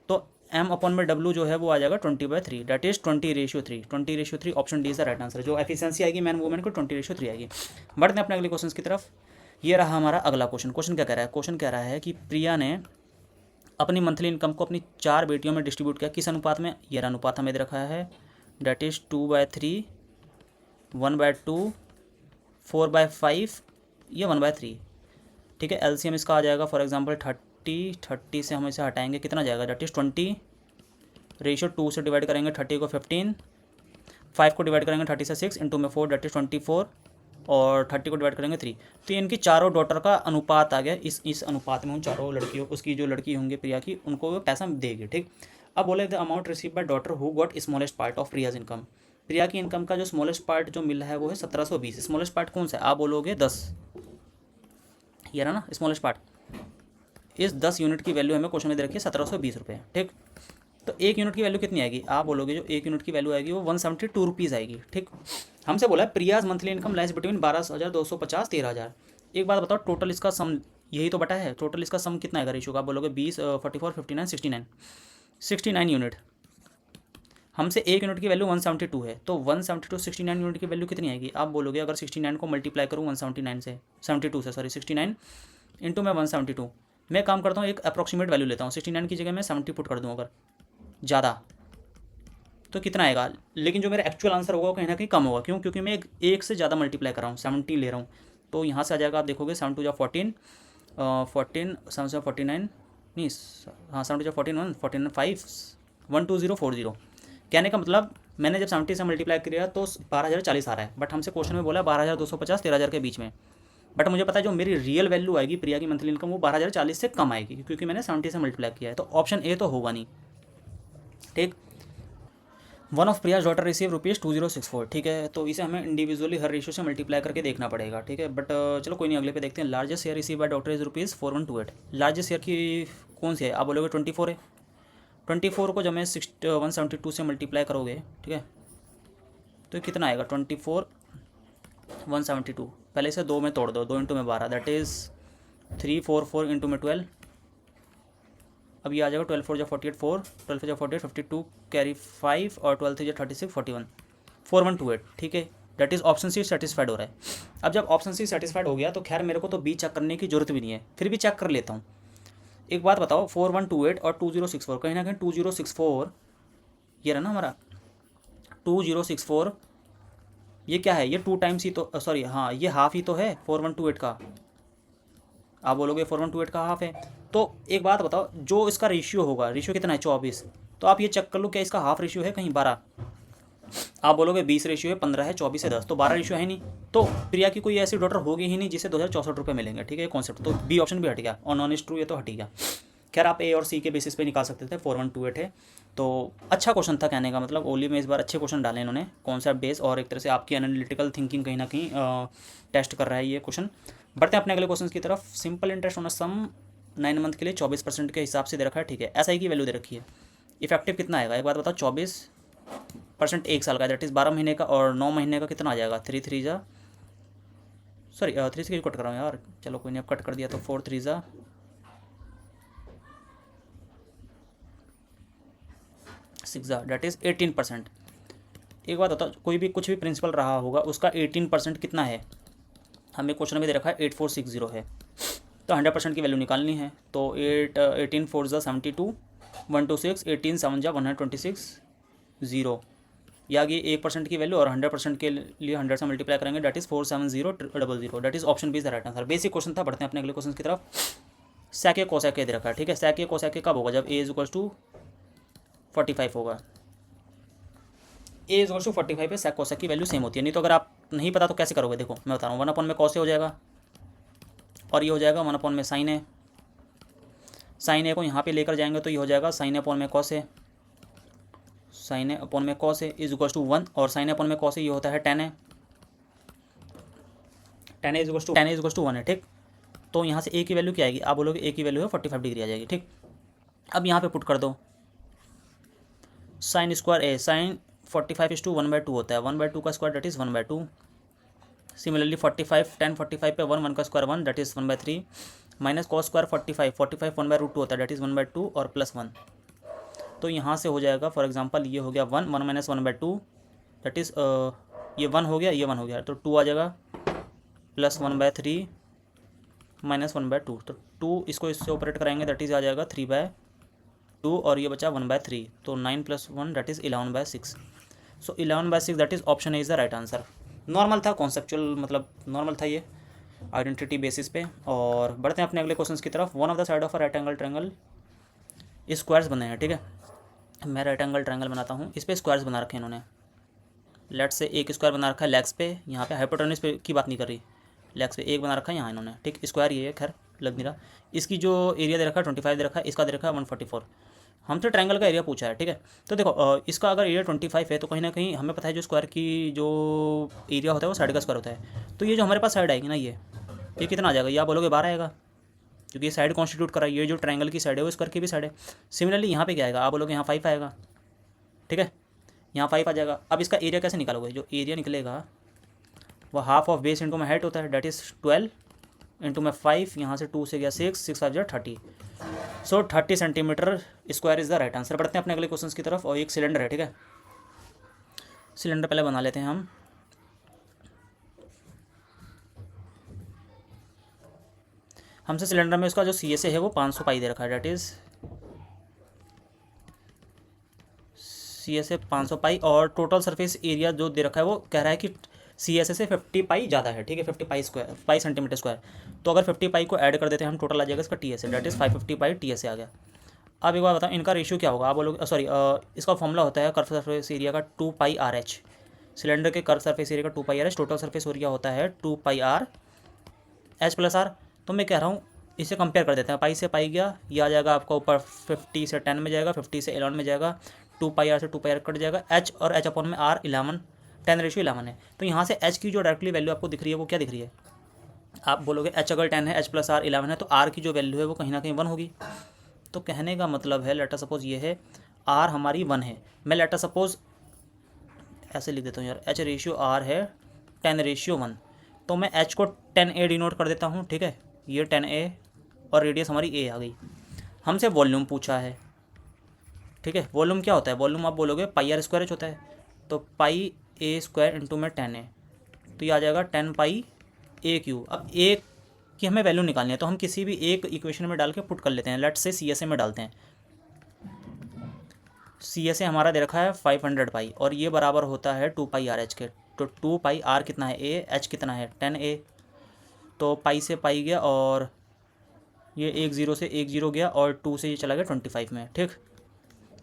तो m अपॉन में w जो है वो आ जाएगा 20/3 that is 20:3। 20:3 option D is the right answer. जो एफिशिएंसी आएगी मैन वुमेन को 20:3 आएगी। बढ़ते हैं अपने अगले क्वेश्चन की तरफ। ये रहा हमारा अगला क्वेश्चन। क्वेश्चन क्या कह रहा है, क्वेश्चन कह रहा है कि प्रिया ने अपनी मंथली इनकम को अपनी 4 बेटियों में डिस्ट्रीब्यूट किया, किस अनुपात में। ये अनुपात हमें दे रखा है दैट इज 2/3, 1/2, 4/5 या 1/3, ठीक है। एलसीएम इसका आ जाएगा फॉर एग्जांपल 30 से हम इसे हटाएंगे, कितना जाएगा दैट इज़ 20। रेशियो 2 से डिवाइड करेंगे 30 को 15, 5 को डिवाइड करेंगे 30 से 6 इंटू में 4 दैट इज़ 24 और 30 को डिवाइड करेंगे 3। तो इनकी चारों डॉटर का अनुपात आ गया। इस अनुपात में उन चारों लड़कियों, उसकी जो लड़की होंगी प्रिया की, उनको वो पैसा देगी, ठीक। अब बोले the amount receive by daughter who got smallest part of Priya's income. Priya की इनकम का जो स्मॉलेस्ट पार्ट जो मिला है वो है 1720। स्मॉलेस्ट पार्ट कौन सा है, आप बोलोगे 10, ये रहा ना स्मॉलेस्ट पार्ट। इस 10 यूनिट की वैल्यू हमें क्वेश्चन में दे रखी है 1720 रुपये, ठीक। तो 1 यूनिट की वैल्यू कितनी आएगी, आप बोलोगे जो 1 यूनिट की वैल्यू आएगी वो 172 रुपीज़ आएगी, ठीक। हमसे बोला है Priya's monthly income lies between 12,250 13,000। एक बात बताओ, टोटल इसका सम यही तो बटा है, टोटल इसका सम कितना आएगा रेशियो का, आप बोलोगे 20, 44, 59, 69 यूनिट। हमसे 1 यूनिट की वैल्यू 172 है, तो 172 69 यूनिट की वैल्यू कितनी आएगी, आप बोलोगे अगर 69 को मल्टीप्लाई करूँ 179 से 72 से, सॉरी 69 इंटू में 172। मैं काम करता हूँ एक अप्रॉक्सीमेट वैल्यू लेता हूँ, 69 की जगह मैं 70 पुट कर दूँ अगर ज़्यादा, तो कितना आएगा। लेकिन जो मेरा एक्चुअल आंसर होगा वो कहीं ना कहीं कम होगा, क्यों, क्योंकि मैं एक से ज़्यादा मल्टीप्लाई कर रहा हूँ, 70 ले रहा हूँ। तो यहाँ से आ जाएगा, आप देखोगे 7 2 14, 7 से 49 नहीं, हाँ 7 2 41, 49 5 12040। कहने का मतलब मैंने जब 70 से मल्टीप्लाई किया तो 12,040 आ रहा है, बट हमसे क्वेश्चन में बोला 12,250 13,000 के बीच में। बट मुझे पता है जो मेरी रियल वैल्यू आएगी प्रिया की मंथली इनकम वो 12,040 से कम आएगी, क्योंकि मैंने 70 से मल्टीप्लाई किया है। तो ऑप्शन ए तो होगा नहीं, ठीक। One of Priya's daughter receive ₹2064, ठीक है। तो इसे हमें इंडिविजुअली हर रेशियो से मल्टीप्लाई करके देखना पड़ेगा, ठीक है। बट चलो कोई नहीं, अगले पे देखते हैं। Largest share receive by daughter is ₹4128। Largest share की कौन सी है, आप बोलोगे 24 है। 24 को जब मैं 172 से मल्टीप्लाई करोगे, ठीक है, तो कितना आएगा 24 172। पहले इसे 2 में तोड़ दो, 2 इंटू में 12 दैट इज़ 344 इंटू में 12। अब ये आ जाएगा 12 4 48 4, 12 4 48 52 कैरी 5 और 12 3 36 41 4128, ठीक है। That is option C satisfied हो रहा है। अब जब ऑप्शन सी सेटिस्फाइड हो गया तो खैर मेरे को तो बी चेक करने की जरूरत भी नहीं है, फिर भी चेक कर लेता हूँ। एक बात बताओ, 4128 और 2064, कहीं ना कहीं 2064 ये रहा ना हमारा 2064, ये क्या है, ये 2 टाइम्स ही तो, सॉरी हाँ ये हाफ ही तो है 4128 का। आप बोलोगे 4128 का हाफ है, तो एक बात बताओ जो इसका रेशियो होगा, रेशियो कितना है 24, तो आप ये चेक कर लो क्या इसका हाफ रेशियो है कहीं 12। आप बोलोगे 20 रेशियो है, 15 है, 24 है 10, तो 12 रेशियो है नहीं। तो प्रिया की कोई ऐसी डॉटर होगी ही नहीं जिसे 2064 रुपये मिलेंगे, ठीक है। कॉन्सेप्ट तो बी ऑप्शन भी हट गया और नॉन इज ट्रू, ये तो हट गया। खैर आप ए और सी के बेसिस पे निकाल सकते थे, 4128 है। तो अच्छा क्वेश्चन था, कहने का मतलब ओली में इस बार अच्छे क्वेश्चन डाले इन्होंने, कॉन्सेप्ट बेस और एक तरह से आपकी एनालिटिकल थिंकिंग कहीं ना कहीं टेस्ट कर रहा है ये क्वेश्चन। बढ़ते हैं अपने अगले क्वेश्चन की तरफ। Simple interest on sum 9 month के लिए 24% के हिसाब से दे रखा है, ठीक है। SI की वैल्यू दे रखी है, इफेक्टिव कितना आएगा एक बात बताओ। 24% एक साल का, दैट इज़ 12 महीने का, और 9 महीने का कितना आ जाएगा, 3 3 जा, सॉरी 3 से कट कर रहा हूँ यार, चलो कोई नहीं, अब कट कर दिया तो 4 3 जा 6 जा, दैट इज़ 18%। एक बात बताओ, कोई भी कुछ भी प्रिंसिपल रहा होगा उसका 18% कितना है, हमें क्वेश्चन में दे रखा है 8460 है, तो 100% की वैल्यू निकालनी है। तो 18 4 जा 72, 126, 18 7 जा 126 0, या ये 1% की वैल्यू और 100% के लिए 100 से मल्टीप्लाई करेंगे, that is 47000, that is option B is the right answer. Basic question था, बढ़ते हैं अपने अगले क्वेश्चन की तरफ। सैके कोसैके दे रखा है, ठीक है। सैके कोसैके कब होगा, जब ए इज इक्वल्स टू 45 होगा। ए इज इक्वल्स टू 45 पे सैक कोसैक की वैल्यू सेम होती है। नहीं तो अगर आप नहीं पता तो कैसे करोगे, देखो मैं बता रहा हूँ, 1 अपॉन में कॉस ए हो जाएगा, और ये हो जाएगा 1 अपॉन में साइन ए। साइन ए को यहाँ पे लेकर जाएंगे तो ये हो जाएगा साइन ए अपॉन में cos A, sine A upon में cos A is equals to 1, और साइन ए अपॉन में कॉस ए ये होता है tan A, tan A is equals to 1 है, ठीक। तो यहाँ से ए की वैल्यू क्या आएगी, आप बोलोगे ए की वैल्यू है 45 डिग्री आ जाएगी, ठीक। अब यहाँ पे पुट कर दो sine square A, sine 45 is to 1/2 होता है, 1/2 का square that is 1/2। Similarly 45 tan 45 पे 1 का square 1 that is 1/3, minus cos square 45 1/2 होता है, दैट इज़ 1/2 और प्लस 1। तो यहाँ से हो जाएगा फॉर एग्जांपल ये हो गया 1 माइनस 1/2, दैट इज़ ये 1 हो गया, ये 1 हो गया, तो 2 आ जाएगा, प्लस 1/3 माइनस 1/2, तो 2 इसको इससे ऑपरेट कराएंगे, दैट इज़ आ जाएगा 3/2, और ये बचा 1/3, तो 9 + 1 that is 11/6। So 11/6 that is option A is the right answer. Normal था, कॉन्सेप्चुअल मतलब नॉर्मल था ये, आइडेंटिटी बेसिस पे। और बढ़ते हैं अपने अगले क्वेश्चन की तरफ। One of the side of a right angle triangle squares बने हैं, ठीक है। मैं राइट एंगल ट्रायंगल बनाता हूँ, इस पर स्क्वायर्स बना रखे हैं इन्होंने। लेट से एक स्क्वायर बना रखा है लेग्स पे, यहाँ पे हाइपोटेन्यूज पे की बात नहीं कर रही, लेग्स पे एक बना रखा है यहाँ इन्होंने, ठीक। स्क्वायर ये है, खैर लग नहीं रहा। इसकी जो एरिया दे रखा है 25 दे रखा है, इसका दे रखा है 144। हमसे ट्रायंगल का एरिया पूछा है, ठीक है। तो देखो इसका अगर एरिया 25 है तो कहीं ना कहीं हमें पता है जो स्क्वायर की जो एरिया होता है वो साइड का स्क्वायर होता है। तो ये जो हमारे पास साइड आएगी ना, ये कितना आ जाएगा, ये आप बोलोगे 12 आएगा, क्योंकि ये साइड कॉन्स्टिट्यूट कर रहा है, ये जो ट्रायंगल की साइड है वो स्क्वायर की भी साइड है। सिमिलरली यहाँ पे क्या आएगा, आप बोलोगे यहाँ 5 आएगा, ठीक है, यहाँ 5 आ जाएगा। अब इसका एरिया कैसे निकालोगे, जो एरिया निकलेगा वो हाफ ऑफ बेस इंटू में हाइट होता है, डेट इज़ 12 इंटू में 5, यहाँ से 2 से गया 6, 6 5 30, सो 30 centimetre square is the right answer. बढ़ते हैं अपने अगले क्वेश्चन की तरफ। और एक सिलेंडर है, ठीक है। सिलेंडर पहले बना लेते हैं हम। हमसे सिलेंडर में उसका जो CSA है वो 500 पाई दे रखा है, डेट इज़ CSA 500 पाई, और टोटल सरफेस एरिया जो दे रखा है वो कह रहा है कि CSA से 50 पाई ज़्यादा है, ठीक है, 50 पाई स्क्वायर, 5 सेंटीमीटर स्क्वायर। तो अगर 50 पाई को ऐड कर देते हैं हम, टोटल आ जाएगा इसका TSA, that is 550 pi TSA आ गया। अब एक बार बताओ इनका रेशियो क्या होगा, आप बोलोगे सॉरी इसका फॉर्मूला होता है कर्व सरफेस एरिया का 2 पाई RH। सिलेंडर के कर्व सरफेस एरिया का 2 पाई RH, टोटल सरफेस एरिया होता है 2 पाई R H + R। तो मैं कह रहा हूँ इसे कंपेयर कर देते हैं, पाई से पाई गया, ये आ जाएगा आपका ऊपर 50 से 10 में जाएगा, 50 से 11 में जाएगा, 2 पाई R से 2 पाई R कट जाएगा, H और H अपॉन में R 11, 10:11 है। तो यहाँ से H की जो डायरेक्टली वैल्यू आपको दिख रही है वो क्या दिख रही है, आप बोलोगे H अगर 10 है, H + R 11 है, तो R की जो वैल्यू है वो कहीं ना कहीं 1 होगी। तो कहने का मतलब है, लेटर सपोज ये है R हमारी 1 है, मैं लेटर सपोज ऐसे लिख देता हूँ यार, H रेशियो R है 10:1, तो मैं H को 10A डिनोट कर देता हूँ, ठीक है, ये 10A और रेडियस हमारी A आ गई। हमसे वॉल्यूम पूछा है, ठीक है। वॉल्यूम क्या होता है, वॉल्यूम आप बोलोगे पाई R स्क्वायर H होता है, तो पाई A स्क्वायर इंटू में 10A, तो ये आ जाएगा 10 पाई A⁻। अब A की हमें वैल्यू निकालनी है, तो हम किसी भी एक इक्वेशन में डाल के पुट कर लेते हैं। लेट्स से CSA में डालते हैं, CSA हमारा दे रखा है 500 पाई, और ये बराबर होता है 2 पाई RH के। तो 2 पाई R कितना है A, H कितना है 10A, तो पाई से पाई गया, और ये 1 0 से 1 0 गया, और 2 से ये चला गया 25 में, ठीक।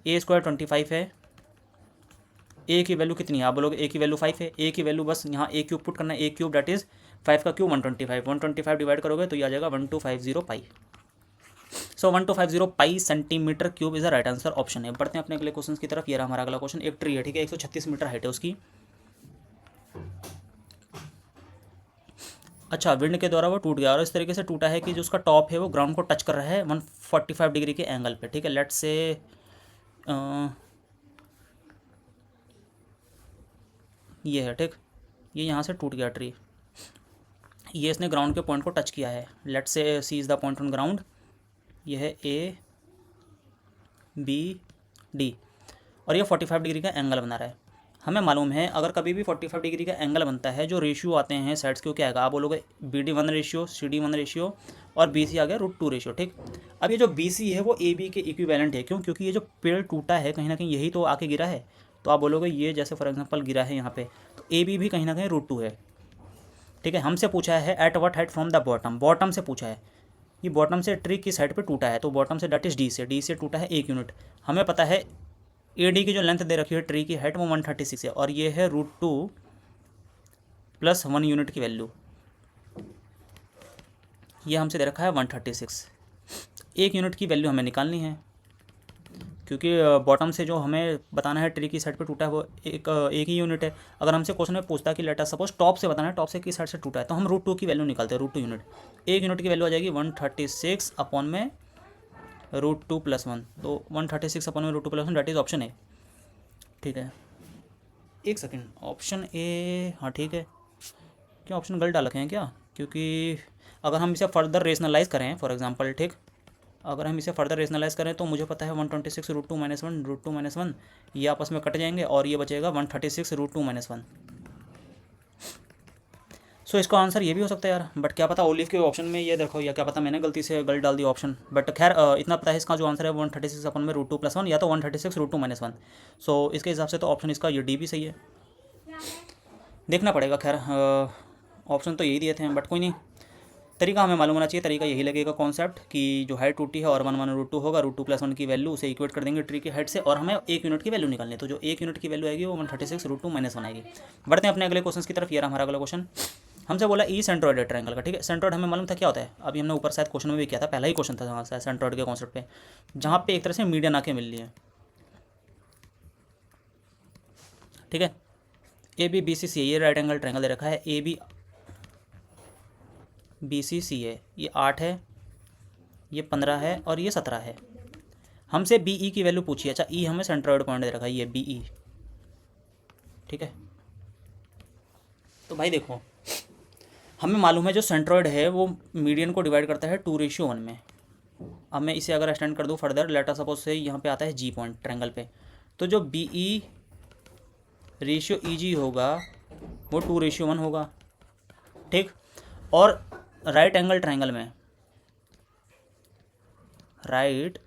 A स्क्वायर 25 है, A की वैल्यू कितनी है, आप बोलोगे A की वैल्यू 5 है, A की वैल्यू बस यहाँ A³ पुट करना है, A³ डेट इज़ 5 का क्यूब 125, 125 डिवाइड करोगे तो ये आ जाएगा 1250 पाई। सो 1250 पाई centimetre cube is the right answer, option है। बढ़ते हैं अपने अगले क्वेश्चन की तरफ। ये रहा हमारा अगला क्वेश्चन। एक ट्री है, ठीक है, 136 मीटर हाइट है उसकी। अच्छा, विंड के द्वारा वो टूट गया और इस तरीके से टूटा है कि जो उसका टॉप है वो ग्राउंड को टच कर रहा है 145 डिग्री के एंगल पे, ठीक है। लेट्स से ये है, ठीक, ये यहाँ से टूट गया ट्री, ये इसने ग्राउंड के पॉइंट को टच किया है। Let's say C is the point on ground, ये है ए बी डी, और ये 45 डिग्री का एंगल बना रहा है। हमें मालूम है अगर कभी भी 45 डिग्री का एंगल बनता है, जो रेशियो आते हैं साइड्स के, क्या आएगा, आप बोलोगे BD1 रेशियो, CD1 रेशियो और BC आ गया √2 रेशियो, ठीक। अब ये जो BC है वो AB के इक्विवेलेंट है, क्यों, क्योंकि ये जो पेड़ टूटा है कहीं ना कहीं यही तो आके गिरा है। तो आप बोलोगे ये जैसे फॉर एग्जांपल गिरा है यहाँ पे, तो AB भी कहीं ना कहीं √2 है, ठीक है। हमसे पूछा है at what height from the bottom, bottom से पूछा है, ये बॉटम से ट्री की साइड पे टूटा है, तो बॉटम से डेट इज डी से टूटा है 1 यूनिट। हमें पता है AD की जो लेंथ दे रखी है ट्री की हाइट वो 136 है, और ये है √2 + 1 यूनिट की वैल्यू, ये हमसे दे रखा है 136। 1 यूनिट की वैल्यू हमें निकालनी है, क्योंकि बॉटम से जो हमें बताना है ट्री की साइड पे टूटा है वो एक ही यूनिट है। अगर हमसे क्वेश्चन में पूछता है कि लेट अस सपोज टॉप से बताना है, टॉप से किस साइड से टूटा है, तो हम √2 की वैल्यू निकालते हैं, √2 यूनिट। 1 यूनिट की वैल्यू आ जाएगी 136 अपॉन में √2 + 1, तो 136 अपॉन में √2 + 1 डेट इज ऑप्शन ए, ठीक है। एक सेकेंड, ऑप्शन ए, हाँ ठीक है। क्या ऑप्शन गलत डाल रखे हैं क्या, क्योंकि अगर हम इसे फर्दर रेशनलाइज करें फॉर एग्जांपल, ठीक, अगर हम इसे फर्दर रेशनलाइज करें तो मुझे पता है 126 √2 - 1 √2 - 1 ये आपस में कट जाएंगे और ये बचेगा 136 √2 - 1। सो इसका आंसर ये भी हो सकता है यार, बट क्या पता ओलिव के ऑप्शन में ये देखो, या क्या पता मैंने गलती से गलत डाल दिया ऑप्शन, बट खैर इतना पता है इसका जो आंसर है 136 अपॉन में √2 + 1 या तो 136 √2 - 1। सो इसके हिसाब से तो ऑप्शन इसका ये डी भी सही है, देखना पड़ेगा। खैर ऑप्शन तो यही दिए थे, बट कोई नहीं, तरीका हमें मालूम होना चाहिए। तरीका यही लगेगा कॉन्सेप्ट कि जो हाइट टूटी है और 1 1 √2 होगा, √2 + 1 की वैल्यू उसे इक्वेट कर देंगे ट्री की हाइट से, और हमें 1 यूनिट की वैल्यू निकालनी है। तो जो 1 यूनिट की वैल्यू आएगी वो 136 √2 - 1 आएगी। बढ़ते हैं अपने अगले क्वेश्चन की तरफ। ये रहा हमारा अगला क्वेश्चन। हमसे बोला ई सेंट्रोइड है ट्रायंगल का, ठीक है। सेंट्रोइड हमें मालूम था क्या होता है, अभी हमने ऊपर शायद क्वेश्चन में भी किया था, पहला ही क्वेश्चन था जहाँ से सेंट्रोइड के कॉन्सेप्ट पे, जहाँ पे एक तरह से मीडियन आके मिल रही है, ठीक है। ABBCC ये राइट एंगल ट्रायंगल दे रखा है, ABBCC है, ये 8 है, ये 15 है और ये 17 है। हमसे BE की वैल्यू पूछी है। अच्छा, E हमें सेंट्रोइड पॉइंट दे रखा है, ये BE, ठीक है। तो भाई देखो, हमें मालूम है जो सेंट्रोइड है वो मीडियन को डिवाइड करता है 2:1 में। अब मैं इसे अगर एक्सटेंड कर दूँ फर्दर, लेटर सपोज से यहाँ पे आता है G पॉइंट ट्रायंगल पे, तो जो BE रेशियो EG होगा वो 2:1 होगा, ठीक। और राइट एंगल ट्रायंगल में, राइट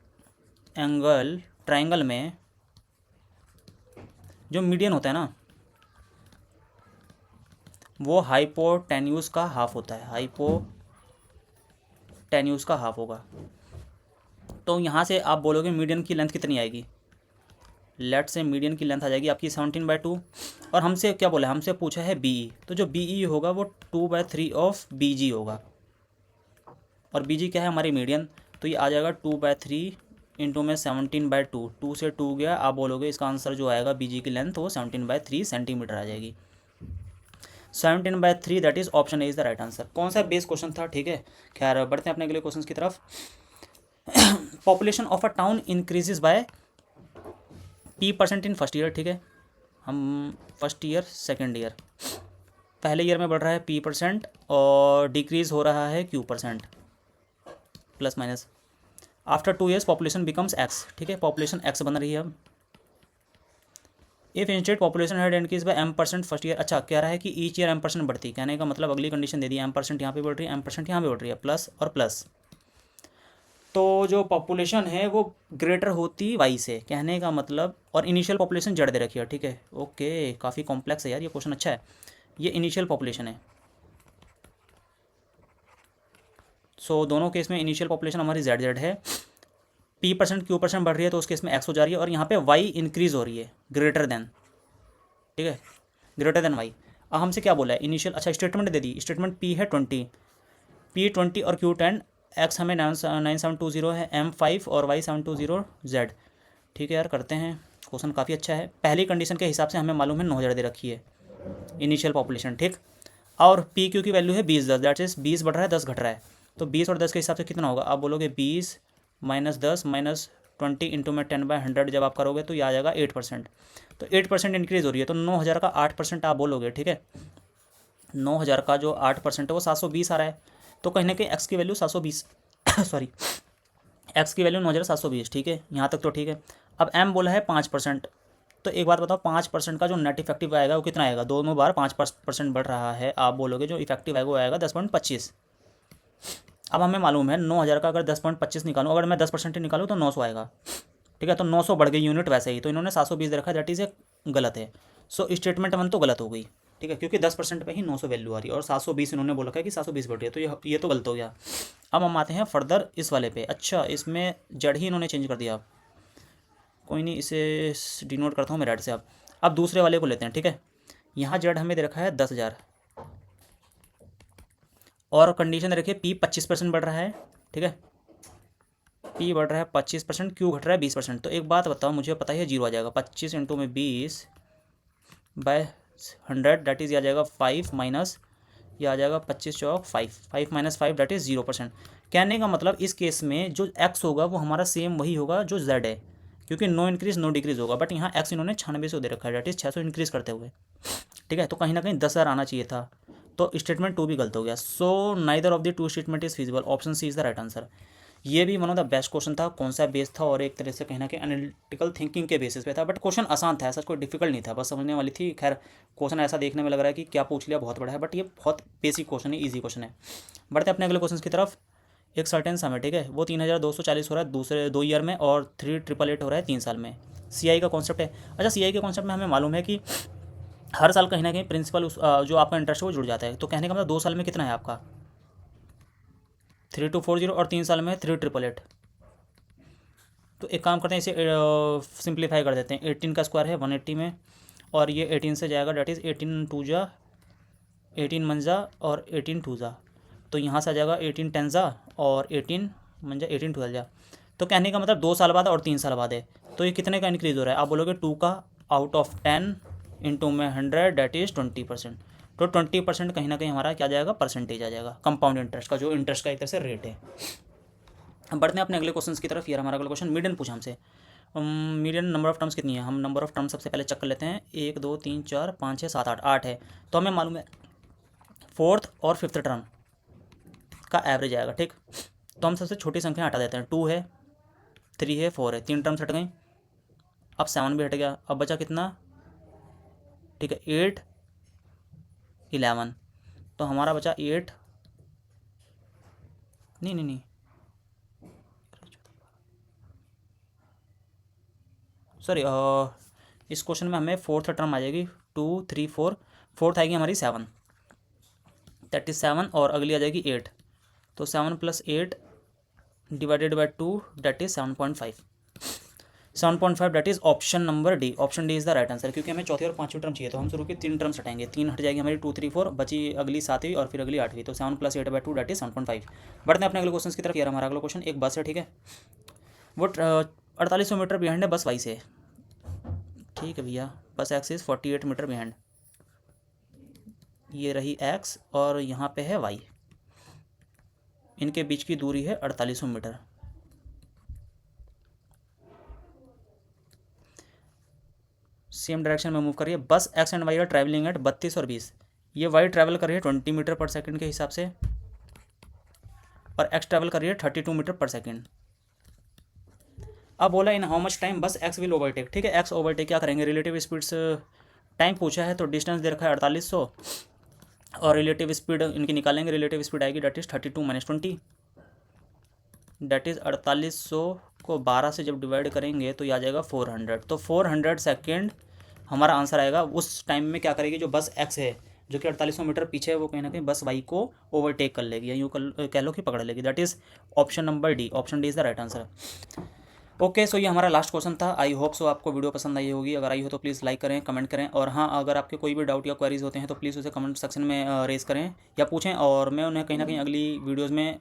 एंगल ट्रायंगल में जो मीडियन होता है ना वो हाइपोटेन्यूज का हाफ होता है, हाइपोटेन्यूज का हाफ होगा। तो यहाँ से आप बोलोगे मीडियन की लेंथ कितनी आएगी, लेट से मीडियन की लेंथ आ जाएगी आपकी 17/2, और हमसे क्या बोला है, हमसे पूछा है BE, तो जो BE होगा वो 2/3 ऑफ BG होगा, और BG क्या है हमारी मीडियन, तो ये आ जाएगा 2/3 इंटू में 17/2, 2 से 2 गया, आप बोलोगे इसका आंसर जो आएगा BG की लेंथ वो 17/3 सेंटीमीटर आ जाएगी। 17/3 that is option A is the right answer. कौन सा बेस क्वेश्चन था, ठीक है। खैर बढ़ते हैं अपने अगले क्वेश्चन की तरफ। Population of a town increases by P% in first year, ठीक है। हम फर्स्ट ईयर सेकेंड ईयर, पहले ईयर में बढ़ रहा है P% और डिक्रीज हो रहा है Q%, plus minus. After 2 years population becomes X, ठीक है, पॉपुलेशन X बन रही है अब। If instead population had increase by M% first year. अच्छा, कह रहा है कि ईच ईयर M% बढ़ती, कहने का मतलब अगली कंडीशन दे दी, M% यहाँ पे बढ़ रही है, M% यहाँ पे बढ़ रही है, प्लस और प्लस। तो जो पॉपुलेशन है वो ग्रेटर होती Y से, कहने का मतलब, और इनिशियल पॉपुलेशन जड़ दे रखी है, ठीक है। ओके, काफ़ी कॉम्प्लेक्स है यार ये क्वेश्चन, अच्छा है। ये इनिशियल पॉपुलेशन है, सो दोनों केस में इनिशियल पॉपुलेशन हमारी ZZ है, P% Q% बढ़ रही है तो उस केस में X हो जा रही है, और यहाँ पे Y इंक्रीज हो रही है ग्रेटर देन, ठीक है, ग्रेटर देन Y। अब हमसे क्या बोला है इनिशियल, अच्छा स्टेटमेंट दे दी, स्टेटमेंट P है 20, P20 और Q10 एक्स हमें 9720 है M5 और Y 720Z। ठीक है यार, करते हैं। क्वेश्चन काफ़ी अच्छा है। पहली कंडीशन के हिसाब से हमें मालूम है 9000 दे रखी है इनिशियल पॉपुलेशन, ठीक। और पी क्यू की वैल्यू है 20 10, दैट इज 20 बढ़ रहा है 10 घट रहा है। तो 20 और 10 के हिसाब से कितना होगा, आप बोलोगे 20 माइनस 10 माइनस 20 इंटू में 10/100 जब आप करोगे तो ये आ जाएगा 8%। तो 8% इंक्रीज़ हो रही है, तो 9000 का 8% आप बोलोगे, ठीक है। 9000 का जो 8% है वो 720 आ रहा है। तो कहीं ना कहीं एक्स की वैल्यू 720 सॉरी, एक्स की वैल्यू 9720, ठीक है, यहाँ तक तो ठीक है। अब एम बोला है 5%। तो एक बात बताओ, 5% का जो नेट इफेक्टिव आएगा वो कितना आएगा, दोनों बार 5% बढ़ रहा है, आप बोलोगे जो इफेक्टिव आएगा वो आएगा 10.25। अब हमें मालूम है 9000 का अगर 10.25 निकालूँ, अगर मैं 10% निकालूँ तो 900 आएगा, ठीक है। तो 900 बढ़ गई यूनिट वैसे ही, तो इन्होंने 720 दे रखा है, दैट इज़ ए गलत है। सो स्टेटमेंट 1 तो गलत हो गई, ठीक है, क्योंकि 10% पे ही 900 वैल्यू आ रही है और 720 इन्होंने बोला है कि 720 बढ़ रही है, तो ये तो गलत हो गया। अब हम आते हैं फर्दर इस वाले पे। अच्छा, इसमें जड़ ही इन्होंने चेंज कर दिया, कोई नहीं, इसे डिनोट करता हूँ मैं रेड से। अब दूसरे वाले को लेते हैं, ठीक है। यहाँ जड़ हमें दे रखा है 10,000 और कंडीशन दे रखी है पी 25% बढ़ रहा है, ठीक है। पी बढ़ रहा है 25%, क्यू घट रहा है 20%। तो एक बात बताओ, मुझे पता है 0 आ जाएगा, 25 इंटू में 20/100 डैट इज़ आ जाएगा 5 माइनस, ये आ जाएगा 25 चौक 5 माइनस 5 डैट इज़ 0%। कहने का मतलब इस केस में जो एक्स होगा वो हमारा सेम वही होगा जो जेड है, क्योंकि नो इंक्रीज नो डिक्रीज होगा। बट यहाँ एक्स इन्होंने 9600 दे रखा है, डैट इज़ 600 इंक्रीज करते हुए, ठीक है। तो कहीं ना कहीं 10,000 आना चाहिए था, तो स्टेटमेंट 2 भी गलत हो गया। So neither of the two statement is feasible, option C is the right answer. ये भी one of the best question था, कौन सा बेस था और एक तरह से कहीं ना कहीं एनालिटिकल थिंकिंग के बेसिस पे था। बट क्वेश्चन आसान था, ऐसा कोई डिफिकल्ट नहीं था, बस समझने वाली थी। खैर, क्वेश्चन ऐसा देखने में लग रहा है कि क्या पूछ लिया, बहुत बड़ा है, बट ये बहुत बेसिक क्वेश्चन है, ईजी क्वेश्चन है। बढ़ते अपने अगले क्वेश्चन की तरफ। एक सर्टेन सम है, ठीक है, वो 3240 हो रहा है दूसरे 2 ईयर में और 3888 हो रहा है 3 साल में। CI का कॉन्सेप्ट है। अच्छा, CI के कॉन्सेप्ट में हमें मालूम है कि हर साल कहीं ना कहीं प्रिंसिपल जो आपका इंटरेस्ट है वो जुड़ जाता है। तो कहने का मतलब 2 साल में कितना है आपका 3240 और 3 साल में 3888। तो एक काम करते हैं, इसे सिंप्लीफाई कर देते हैं। 18 का स्क्वायर है 180 में, और ये 18 से जाएगा, डैट इज़ 18 2 जा 18 मंजा और 18 2 जा। तो यहाँ से आ जाएगा 18 10 जा और 18 मंजा 18 12 जा। तो कहने का मतलब 2 साल बाद और 3 साल बाद है। तो ये कितने का इंक्रीज़ हो रहा है, आप बोलोगे 2 का आउट ऑफ 10 इंटू में 100 डैट इज़ 20%। तो 20% कहीं ना कहीं हमारा क्या जाएगा, परसेंटेज आ जाएगा कंपाउंड इंटरेस्ट का, जो इंटरेस्ट का एक तरह से रेट है। हम बढ़ते हैं अपने अगले क्वेश्चन की तरफ। यार हमारा अगला क्वेश्चन मीडियन पूछा हमसे। मीडियन नंबर ऑफ टर्म्स कितनी है, हम नंबर ऑफ टर्म्स सबसे पहले चेक कर लेते हैं। 1 2 3 4 5 6 7 8 8 है। तो हमें मालूम है 4th और 5th टर्म का एवरेज आएगा, ठीक। तो हम सबसे छोटी संख्या हटा देते हैं, 2 है 3 है 4 है, 3 टर्म्स हट गई। अब 7 भी हट गया, अब बचा कितना, ठीक है, 8 11। तो हमारा बचा 8 नहीं सॉरी, इस क्वेश्चन में हमें 4th टर्म आ जाएगी 2 3 4, 4th आएगी हमारी 7, दैट इज़ 7, और अगली आ जाएगी 8। तो 7 + 8 divided by 2 that is 7.5। 7.5 that is option number D. Option D is the right answer, क्योंकि हमें चौथी और 5वीं टर्म चाहिए। तो हम शुरू की 3 टर्म्स हटाएंगे, 3 हट जाएगी हमारी 2 3 4, बची अगली 7वीं और फिर अगली 8वीं। तो 7 + 8/2 डैट इज़ 7.5। बढ़ते हैं अपने अगले क्वेश्चन की तरफ। यार हमारा अगला क्वेश्चन एक बस है, ठीक है, वो 4800 मीटर बिहाइंड है बस वाई से, ठीक है भैया। बस एक्स इज़ 48 मीटर बिहाइंड, ये रही एक्स और यहाँ पे है वाई, इनके बीच की दूरी है 4800 मीटर। सेम डायरेक्शन में मूव करिए। बस X and Y are travelling at 32 और 20। ये वाई ट्रैवल कर रही है 20 मीटर पर सेकंड के हिसाब से और एक्स ट्रैवल कर रही है 32 मीटर पर सेकंड। अब बोला इन हाउ मच टाइम बस एक्स विल ओवरटेक, ठीक है। एक्स ओवरटेक क्या करेंगे, रिलेटिव स्पीड्स टाइम पूछा है, तो डिस्टेंस दे रखा है 4800 और रिलेटिव स्पीड इनकी निकालेंगे। रिलेटिव स्पीड आएगी डैट इज़ 32 - 20, डैट इज़ 4800 को 12 से जब डिवाइड करेंगे तो ये आ जाएगा 400। तो 400 सेकेंड हमारा आंसर आएगा। उस टाइम में क्या करेगी, जो बस एक्स है जो कि 4800 मीटर पीछे है, वो कहीं ना कहीं बस वाई को ओवरटेक कर लेगी, या यूँ कह लो कि पकड़ लेगी। That is option number D. Option D is the right answer. Okay, so ये हमारा लास्ट क्वेश्चन था। आई होप सो आपको वीडियो पसंद आई होगी। अगर आई हो तो प्लीज़ लाइक करें, कमेंट करें, और हाँ, अगर आपके कोई भी डाउट या क्वेरीज होते हैं तो प्लीज़ उसे कमेंट सेक्शन में रेज़ करें या पूछें, और मैं उन्हें कहीं ना कहीं अगली वीडियोज़ में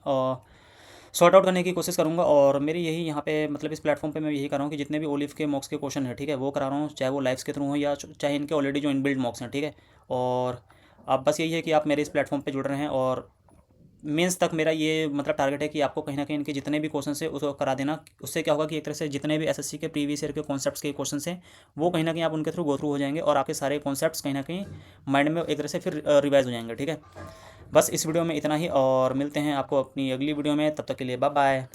सॉर्ट आउट करने की कोशिश करूँगा। और मेरी यही यहाँ पे मतलब इस प्लेटफॉर्म पे मैं यही कर रहा हूँ कि जितने भी ओलिव के मॉक्स के क्वेश्चन है, ठीक है, वो करा रहा हूँ, चाहे वो लाइव्स के थ्रू हो या चाहे इनके ऑलरेडी जो इनबिल्ड मॉक्स हैं, ठीक है। और अब बस यही है कि आप मेरे इस प्लेटफॉर्म पे जुड़ रहे हैं, और मेंस तक मेरा ये मतलब टारगेट है कि आपको कहीं ना कहीं इनके जितने भी क्वेश्चन है उसको करा देना। उससे क्या होगा कि एक तरह से जितने भी एसएससी के प्रीवियस ईयर के कॉन्सेप्ट्स के क्वेश्चन हैं वो कहीं ना कहीं आप उनके थ्रू गो थ्रू हो जाएंगे, और आपके सारे कॉन्सेप्ट्स कहीं ना कहीं माइंड में एक तरह से फिर रिवाइज हो जाएंगे, ठीक है। बस इस वीडियो में इतना ही, और मिलते हैं आपको अपनी अगली वीडियो में। तब तक के लिए बाय बाय।